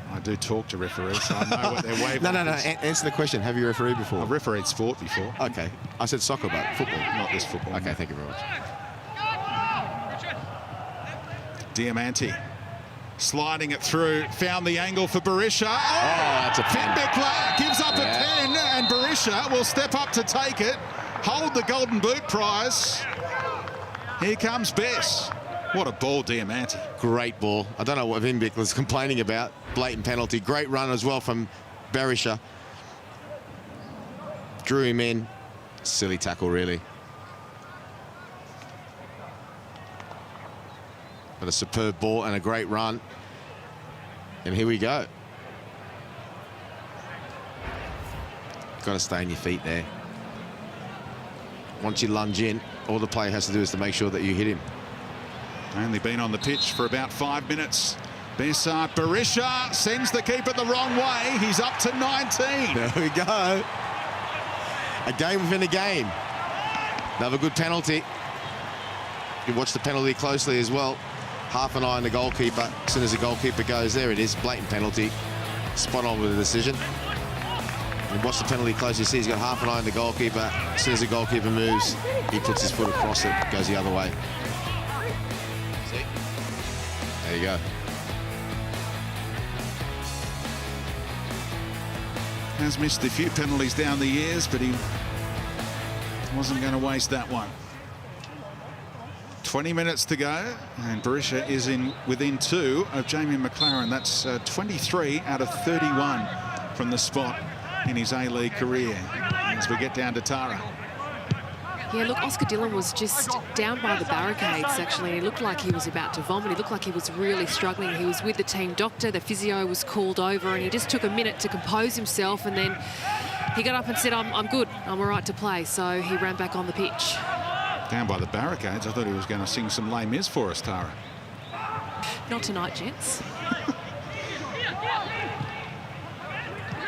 I do talk to referees, so I know what their wavelength No. is. Answer the question. Have you refereed before? I've refereed sport before. Okay. I said soccer, but football. Not this football. Okay, thank you very much. Diamanti sliding it through, found the angle for Berisha. Oh, that's a pen. Finbickler gives up a pen, and Berisha will step up to take it, hold the Golden Boot prize. Here comes Bess. What a ball, Diamanti. Great ball. I don't know what Vinbick was complaining about. Blatant penalty. Great run as well from Berisha. Drew him in. Silly tackle, really. But a superb ball and a great run. And here we go. Got to stay on your feet there. Once you lunge in, all the player has to do is to make sure that you hit him. Only been on the pitch for about 5 minutes. Bessart Berisha sends the keeper the wrong way. He's up to 19. There we go. A game within a game. Another good penalty. You watch the penalty closely as well. Half an eye on the goalkeeper. As soon as the goalkeeper goes, there it is, blatant penalty. Spot on with the decision. And watch the penalty closely. You see he's got half an eye on the goalkeeper. As soon as the goalkeeper moves, he puts his foot across it, goes the other way. See? There you go. Has missed a few penalties down the years, but he wasn't going to waste that one. 20 minutes to go, and Berisha is within 2 of Jamie McLaren. That's 23 out of 31 from the spot in his A-League career. As we get down to Tara. Yeah, look, Oscar Dillon was just down by the barricades, actually. He looked like he was about to vomit. He looked like he was really struggling. He was with the team doctor. The physio was called over, and he just took a minute to compose himself, and then he got up and said, I'm good. I'm all right to play. So he ran back on the pitch. Down by the barricades. I thought he was going to sing some Les Mis for us, Tara. Not tonight, gents.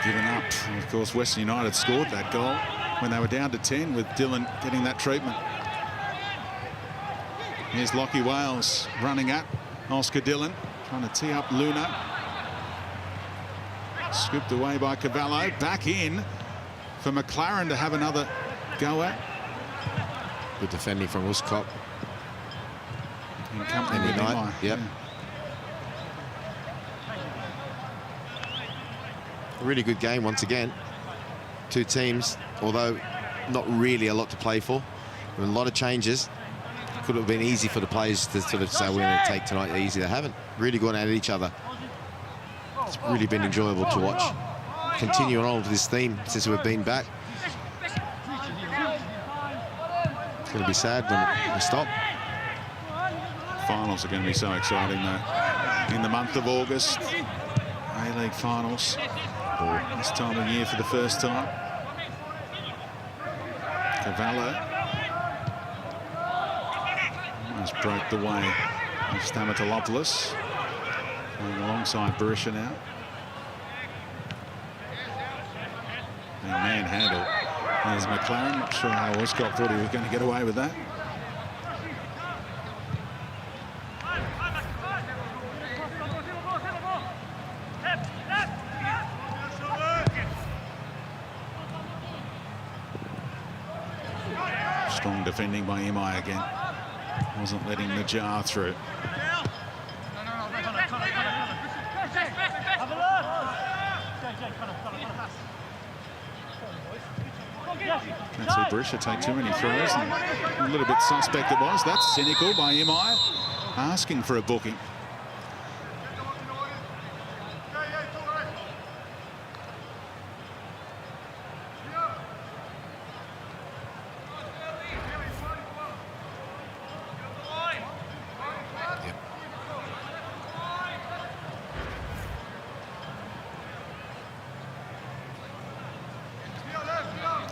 Given up. And of course, Western United scored that goal when they were down to 10 with Dillon getting that treatment. Here's Lockie Wales running at Oscar Dillon, trying to tee up Luna. Scooped away by Cavallo. Back in for McLaren to have another go at. Good defending from Uscott. In company with Imai. Yep. Yeah. A really good game once again. Two teams, although not really a lot to play for. A lot of changes. Could have been easy for the players to sort of say we're going to take tonight easy. They haven't really gone at each other. It's really been enjoyable to watch. Continuing on with this theme since we've been back. It's going to be sad when we stop. Finals are going to be so exciting, though. In the month of August, A-League finals. This time of year for the first time. Cavallo almost broke the way of Stamatolopoulos. Going alongside Berisha now. And manhandle. There's McLaren. Not sure how Uscott thought he was going to get away with that. Strong defending by Imai again. Wasn't letting the jar through. Can't see Berisha take too many throws. And a little bit suspect it was. That's cynical by Imai, asking for a booking.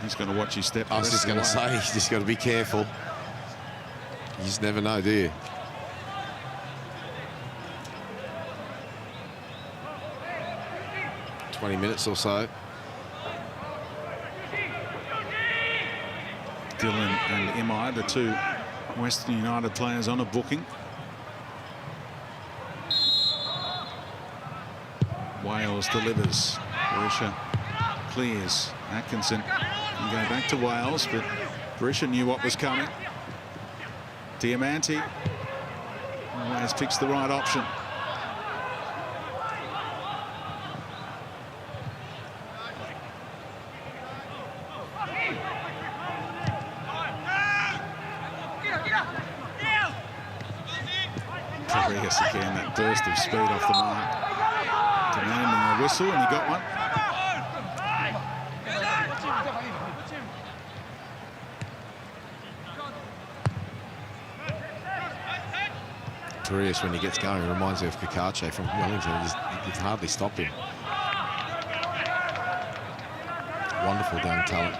He's going to watch his step. I was just going to say, you just got to be careful. You just never know, do you? "20 minutes or so. Dillon and Imai, the two Western United players on a booking. Wales delivers. Berisha clears. Atkinson can go back to Wales, but Berisha knew what was coming. Diamanti always picks the right option. Rodriguez again, that burst of speed off the mark. Demanding a whistle, and he got one. Torres, when he gets going, it reminds me of Kakache from Wellington. You can hardly stop him. Wonderful young talent.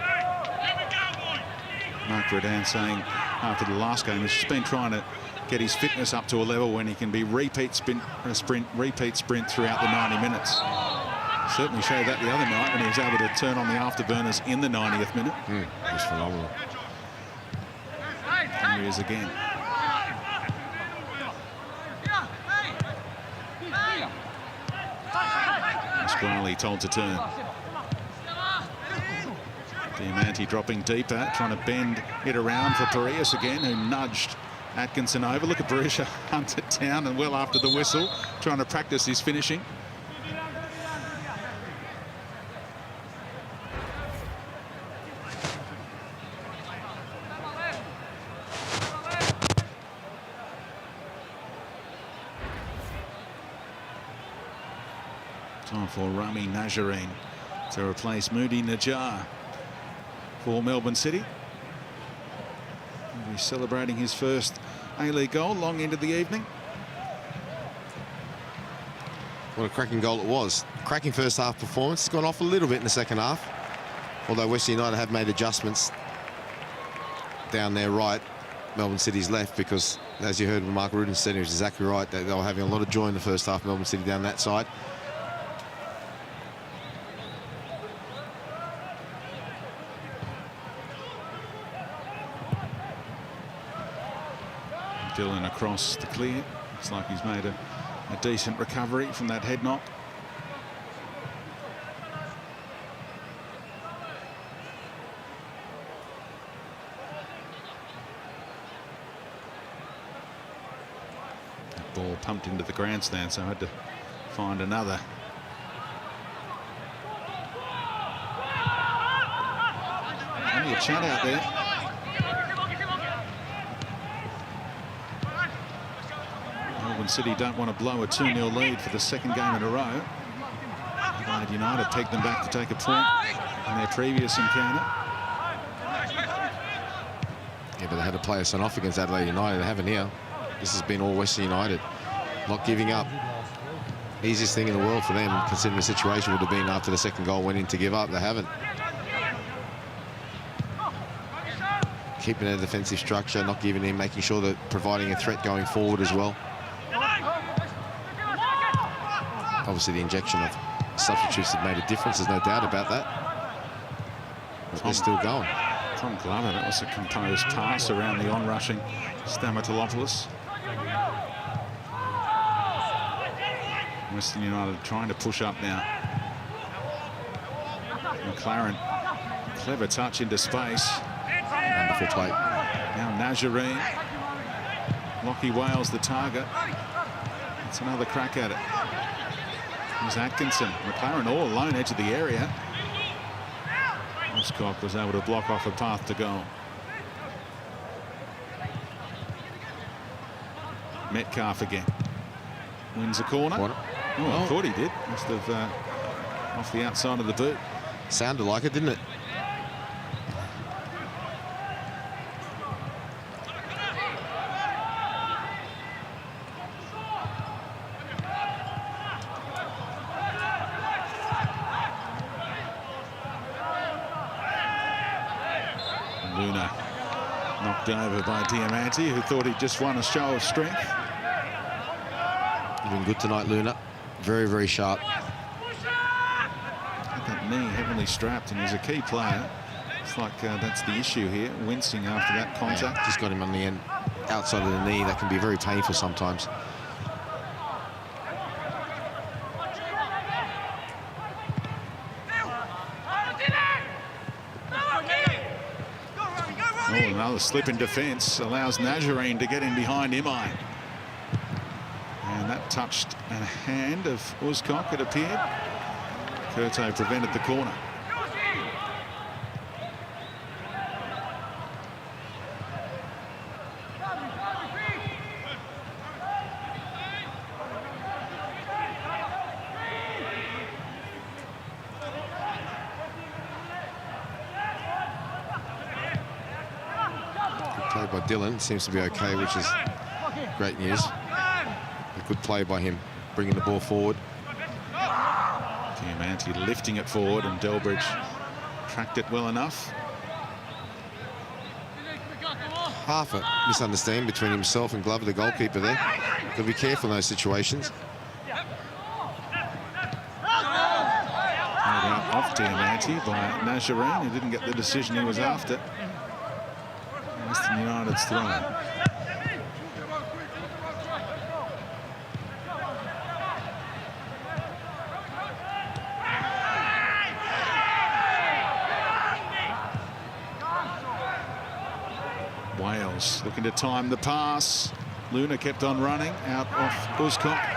Mark Redan saying after the last game he's just been trying to get his fitness up to a level when he can be repeat sprint throughout the 90 minutes. Certainly showed that the other night when he was able to turn on the afterburners in the 90th minute. It was phenomenal. Here he is again. Pasquale told to turn. Diamante dropping deeper, trying to bend it around for Parias again, who nudged Atkinson over. Look at Berisha hunted down and well after the whistle, trying to practice his finishing. Time for Rami Najareen to replace Moody Najjar for Melbourne City. He's celebrating his first A-League goal long into the evening. What a cracking goal it was. Cracking first half performance. It's gone off a little bit in the second half. Although Western United have made adjustments down their right, Melbourne City's left, because as you heard when Mark Rudin said, he was exactly right. They were having a lot of joy in the first half, Melbourne City down that side. Dillon across the clear. Looks like he's made a decent recovery from that head knock. That ball pumped into the grandstand, so I had to find another. Only a chat out there. Melbourne City don't want to blow a 2-0 lead for the second game in a row. Adelaide United pegged them back to take a point in their previous encounter. Yeah, but they had to play us on off against Adelaide United. They haven't here. This has been all Western United. Not giving up. Easiest thing in the world for them, considering the situation would have been after the second goal went in to give up. They haven't. Keeping their defensive structure, not giving in, making sure that providing a threat going forward as well. Obviously, the injection of substitutes have made a difference. There's no doubt about that. But they're still going. Tom Glover, that was a composed pass around the on-rushing Stamatolopoulos. Western United trying to push up now. McLaren, clever touch into space. Wonderful play. Now Najareen. Lockie Wales the target. It's another crack at it. Here's Atkinson. McLaren all alone, edge of the area. Oscock was able to block off a path to goal. Metcalf again. Wins a corner. Oh, I thought he did. Must have off the outside of the boot. Sounded like it, didn't it? Luna knocked over by Diamante, who thought he'd just won a show of strength. You've been good tonight, Luna. Very, very sharp. Had that knee heavily strapped, and he's a key player. It's like that's the issue here, wincing after that contact. Yeah, just got him on the end, outside of the knee. That can be very painful sometimes. Oh, another slip in defence allows Najareen to get in behind Imai. And that touched a hand of Uzcock, it appeared. Curto prevented the corner. Play by Dillon, seems to be okay, which is great news. A good play by him, bringing the ball forward. Diamante lifting it forward, and Delbridge tracked it well enough. Half a misunderstanding between himself and Glover, the goalkeeper there. Got to be careful in those situations. Diamante by Nazarene, who didn't get the decision he was after. Western United's throw. Wales looking to time the pass. Luna kept on running out off Uzcock.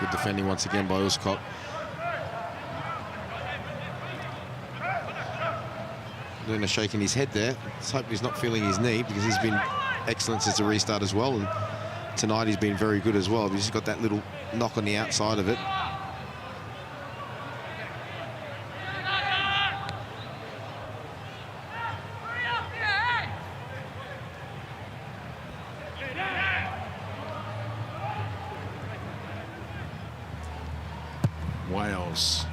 Good defending once again by Uzcock. Luna shaking his head there. Let's hope he's not feeling his knee, because he's been excellent since the restart as well. And tonight he's been very good as well. He's just got that little knock on the outside of it. Wales.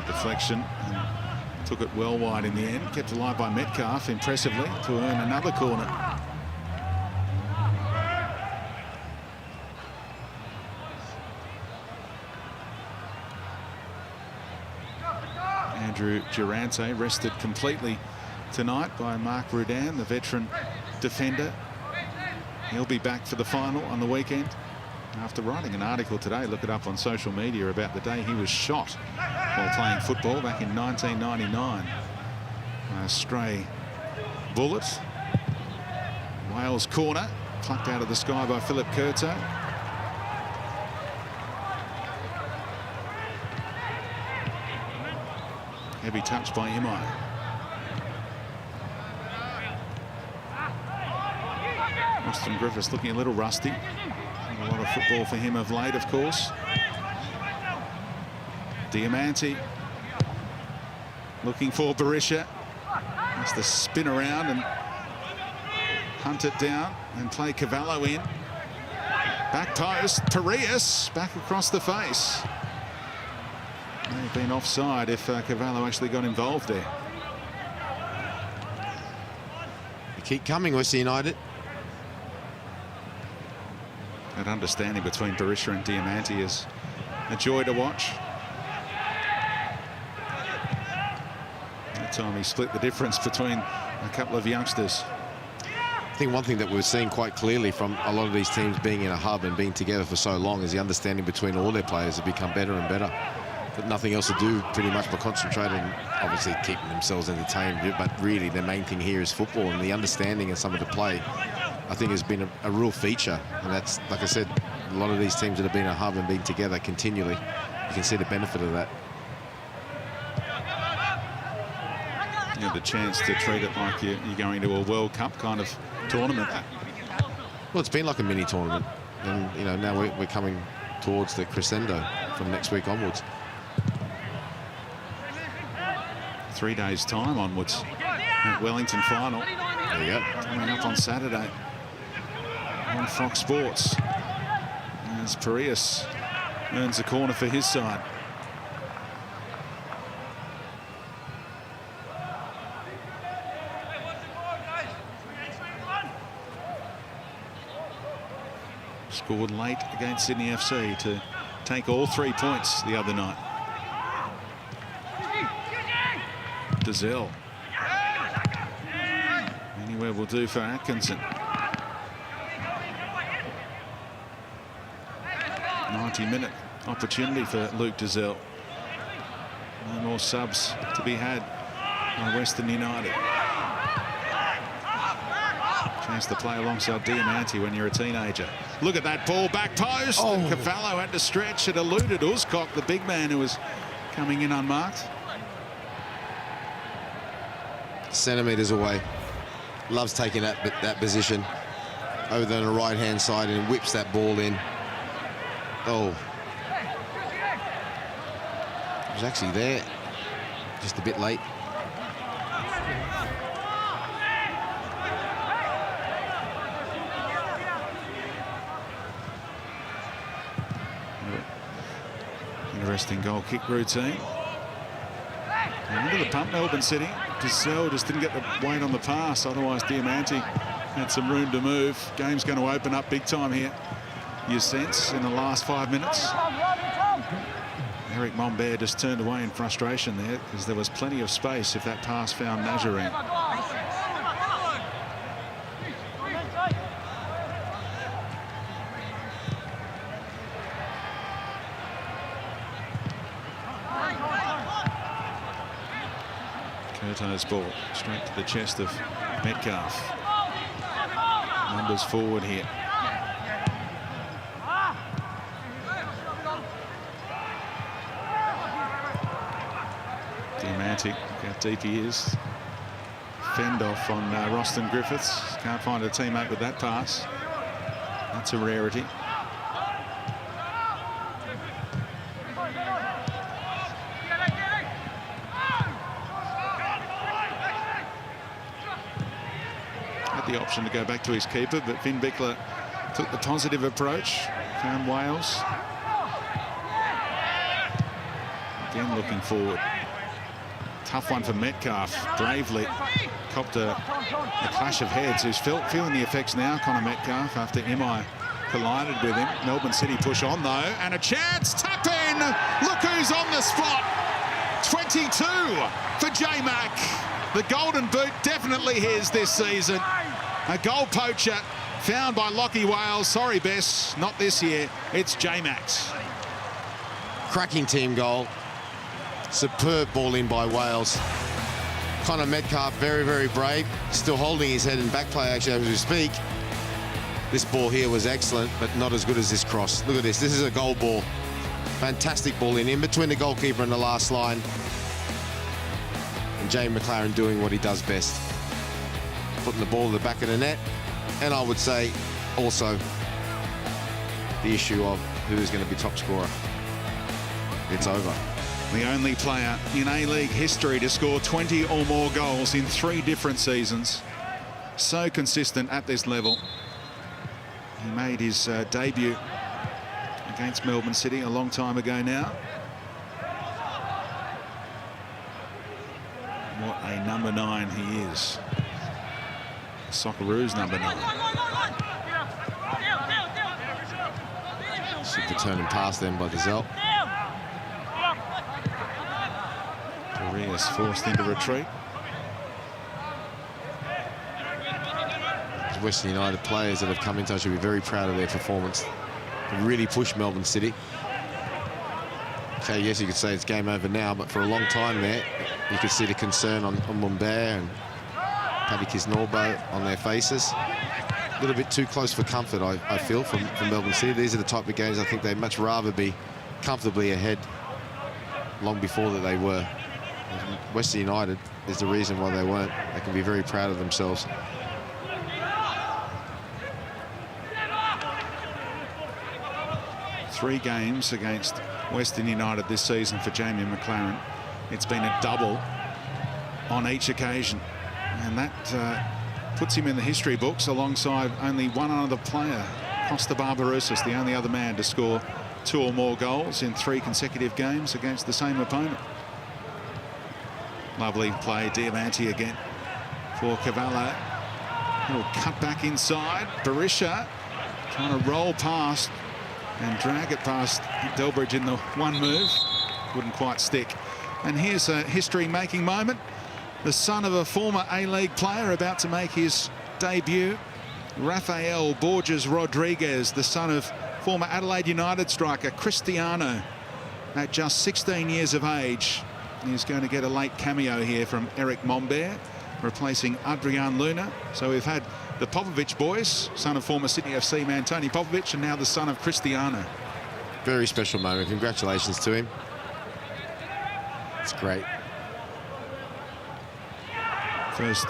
Deflection. And took it well wide in the end. Kept alive by Metcalf impressively to earn another corner. Andrew Durante rested completely tonight by Mark Rudan, the veteran defender. He'll be back for the final on the weekend. After writing an article today, look it up on social media, about the day he was shot while playing football back in 1999. A stray bullet. Wales corner, plucked out of the sky by Philip Curto. Heavy touch by Imai. Austin Griffiths looking a little rusty. A lot of football for him of late, of course. Diamante looking for Berisha. Has to spin around and hunt it down and play Cavallo in. Back post, Parias back across the face. May have been offside if Cavallo actually got involved there. They keep coming, Western United. That understanding between Berisha and Diamante is a joy to watch. That time he split the difference between a couple of youngsters. I think one thing that we've seen quite clearly from a lot of these teams being in a hub and being together for so long is the understanding between all their players have become better and better. But nothing else to do pretty much but concentrate on obviously keeping themselves entertained. But really the main thing here is football, and the understanding of some of the play I think has been a real feature. And that's, like I said, a lot of these teams that have been a hub and been together continually, you can see the benefit of that. You have the chance to treat it like you're going to a World Cup kind of tournament. Well, it's been like a mini tournament, and you know, now we're coming towards the crescendo from next week onwards. 3 days' time onwards. That Wellington final. There you go. Coming up on Saturday on Fox Sports. As Parias earns a corner for his side. Scored late against Sydney FC to take all 3 points the other night. Dazelle. Anywhere will do for Atkinson. 90-minute opportunity for Luke Dazelle. No more subs to be had by Western United. Chance to play alongside Diamante when you're a teenager. Look at that ball, back post. Oh. And Cavallo had to stretch. It eluded Uzcock, the big man who was coming in unmarked. Centimetres away. Loves taking that position over on the right-hand side and whips that ball in. Oh. It was actually there, just a bit late. Interesting goal kick routine. And into the pump, Melbourne City. Dazelle just didn't get the weight on the pass. Otherwise, Diamante had some room to move. Game's going to open up big time here. you sense, in the last 5 minutes. Eric Mombert just turned away in frustration there because there was plenty of space if that pass found Nazarene. Curto's ball straight to the chest of Metcalf. Numbers forward here. Diamanti, look how deep he is. Fend off on Roston Griffiths. Can't find a teammate with that pass. That's a rarity. Had the option to go back to his keeper, but Finn Bickler took the positive approach. Found Wales. Again looking forward. Tough one for Metcalf. Bravely copped a clash of heads. He's feeling the effects now, Connor Metcalf, after MI collided with him. Melbourne City push on though, and a chance, tap in. Look who's on the spot. 22 for J-Mac. The golden boot definitely his this season. A goal poacher found by Lachie Wales. Sorry, Bess, not this year. It's J-Mac's. Cracking team goal. Superb ball in by Wales. Connor Metcalf, very, very brave. Still holding his head in back play, actually, as we speak. This ball here was excellent, but not as good as this cross. Look at this. This is a goal ball. Fantastic ball in between the goalkeeper and the last line. And Jay McLaren doing what he does best. Putting the ball in the back of the net. And I would say also the issue of who is going to be top scorer. It's over. The only player in A-League history to score 20 or more goals in 3 different seasons. So consistent at this level. He made his debut against Melbourne City a long time ago now. What a number 9 he is. Socceroos number 9. Super turning past them by Gazelle. Arias forced into retreat. Western United players that have come into, I should be very proud of their performance. They really pushed Melbourne City. Okay, yes, you could say it's game over now, but for a long time there, you could see the concern on Mombert and Paddy Kisnorbo on their faces. A little bit too close for comfort, I feel, from Melbourne City. These are the type of games I think they'd much rather be comfortably ahead long before that they were. Western United is the reason why they weren't. They can be very proud of themselves. Three games against Western United this season for Jamie McLaren. It's been a double on each occasion, and that puts him in the history books alongside only one other player, Costa Barbarouses, the only other man to score 2 or more goals in 3 consecutive games against the same opponent. Lovely play, Diamanti again for Cavallo. Little cut back inside. Berisha trying to roll past and drag it past Delbridge in the one move. Wouldn't quite stick. And here's a history-making moment. The son of a former A-League player about to make his debut. Rafael Borges Rodriguez, the son of former Adelaide United striker Cristiano, at just 16 years of age. He's going to get a late cameo here from Eric Mombert, replacing Adrian Luna. So we've had the Popovic boys, son of former Sydney FC man Tony Popovic, and now the son of Cristiano. Very special moment. Congratulations to him. It's great. First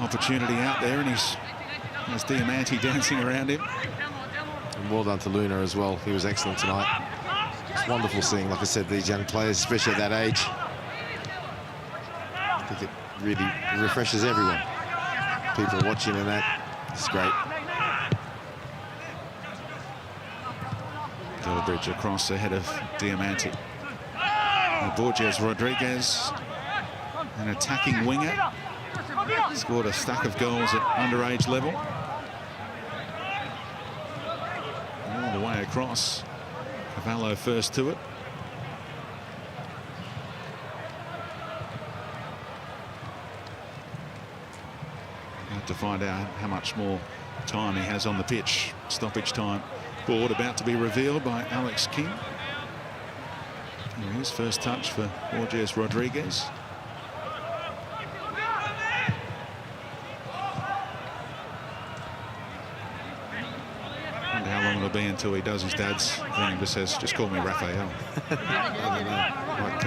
opportunity out there, and there's Diamanti dancing around him. And well done to Luna as well. He was excellent tonight. It's wonderful seeing, like I said, these young players, especially at that age. I think it really refreshes everyone. People watching and that. It's great. Delbridge across ahead of Diamanti. Borges Rodriguez, an attacking winger, scored a stack of goals at underage level. across. Cavallo first to it. Have to find out how much more time he has on the pitch. Stoppage time board about to be revealed by Alex King. Here he is, first touch for Borges Rodriguez. Wonder how long it'll be until he does his dad's thing and just says, just call me Raphael.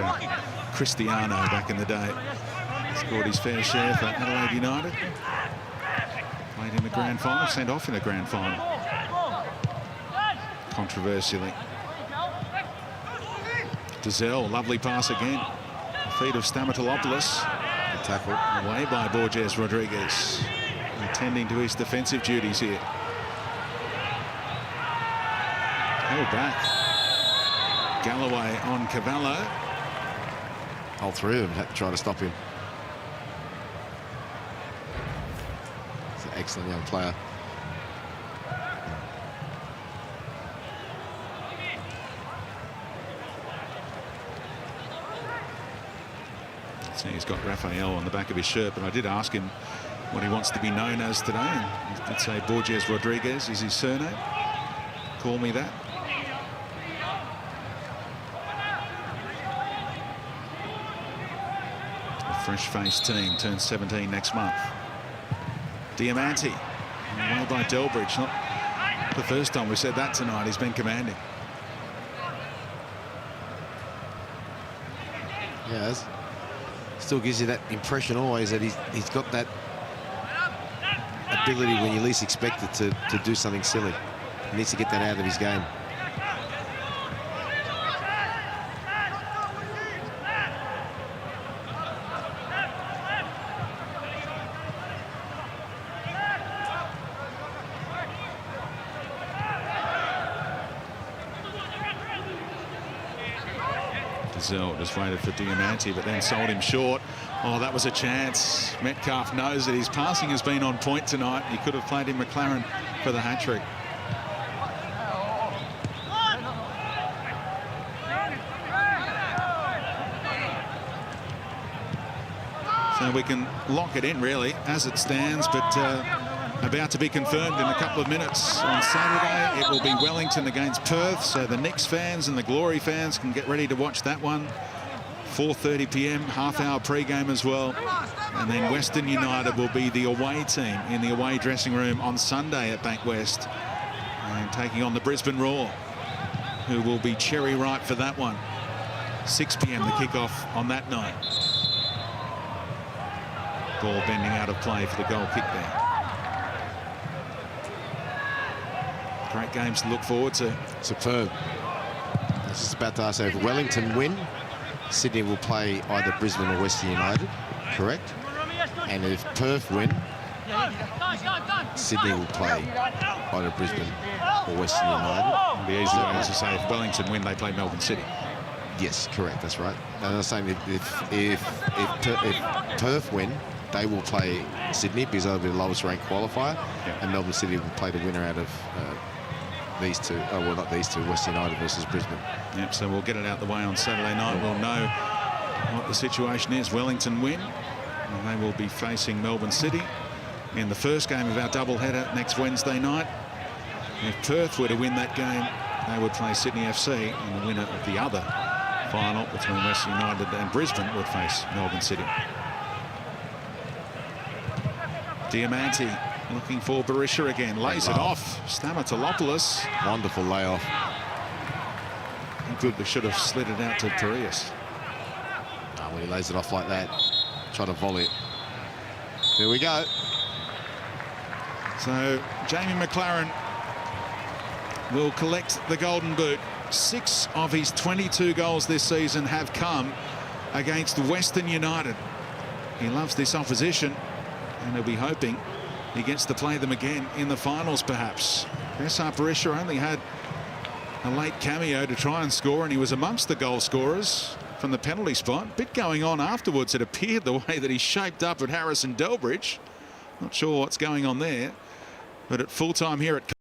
Like Cristiano back in the day. Scored his fair share for Adelaide United. Played in the grand final, sent off in the grand final. Controversially. Dizelle, lovely pass again. The feet of Stamatolopoulos. The tackle away by Borges Rodriguez. Attending to his defensive duties here. Held back. Galloway on Cavallo. All three of them had to try to stop him. He's an excellent young player. So he's got Raphael on the back of his shirt, but I did ask him what he wants to be known as today, and he did say Borges Rodriguez is his surname. Call me that. A fresh-faced team, turns 17 next month. Diamante, away by Delbridge. Not the first time we said that tonight. He's been commanding. Yes. Still gives you that impression always that he's got that ability when you least expect it to do something silly. He needs to get that out of his game. Dizelle just waited for Diamante, but then sold him short. Oh, that was a chance. Metcalf knows that his passing has been on point tonight. He could have played in McLaren for the hat-trick. So we can lock it in, really, as it stands, but about to be confirmed in a couple of minutes. On Saturday, it will be Wellington against Perth, so the Knicks fans and the Glory fans can get ready to watch that one. 4:30 p.m, half-hour pre-game as well. And then Western United will be the away team in the away dressing room on Sunday at Bankwest, and taking on the Brisbane Roar, who will be cherry ripe for that one. 6 p.m, the kickoff on that night. Ball bending out of play for the goal kick there. Great games to look forward to. Superb. I was just about to ask, if Wellington win, Sydney will play either Brisbane or Western United, correct? And if Perth win, Sydney will play either Brisbane or Western United. The easy way is to say if Wellington win, they play Melbourne City. Yes, correct, that's right. And I was saying if Perth win, they will play Sydney because they'll be the lowest ranked qualifier, and Melbourne City will play the winner out of these two. Oh, well, not these two, Western United versus Brisbane. Yep, so we'll get it out the way on Saturday night. We'll know what the situation is. Wellington win, and they will be facing Melbourne City in the first game of our doubleheader next Wednesday night. If Perth were to win that game, they would play Sydney FC, and the winner of the other final between Western United and Brisbane would face Melbourne City. Diamante looking for Berisha again, lays it off. Stamatolopoulos. Wonderful layoff. Good, we should have slid it out to Parias. Oh, when he lays it off like that, try to volley it. There we go. So Jamie McLaren will collect the Golden Boot. 6 of his 22 goals this season have come against Western United. He loves this opposition, and he'll be hoping he gets to play them again in the finals, perhaps. Besar Berisha only had a late cameo to try and score, and he was amongst the goal scorers from the penalty spot. Bit going on afterwards, it appeared, the way that he shaped up at Harrison Delbridge. Not sure what's going on there, but at full time here at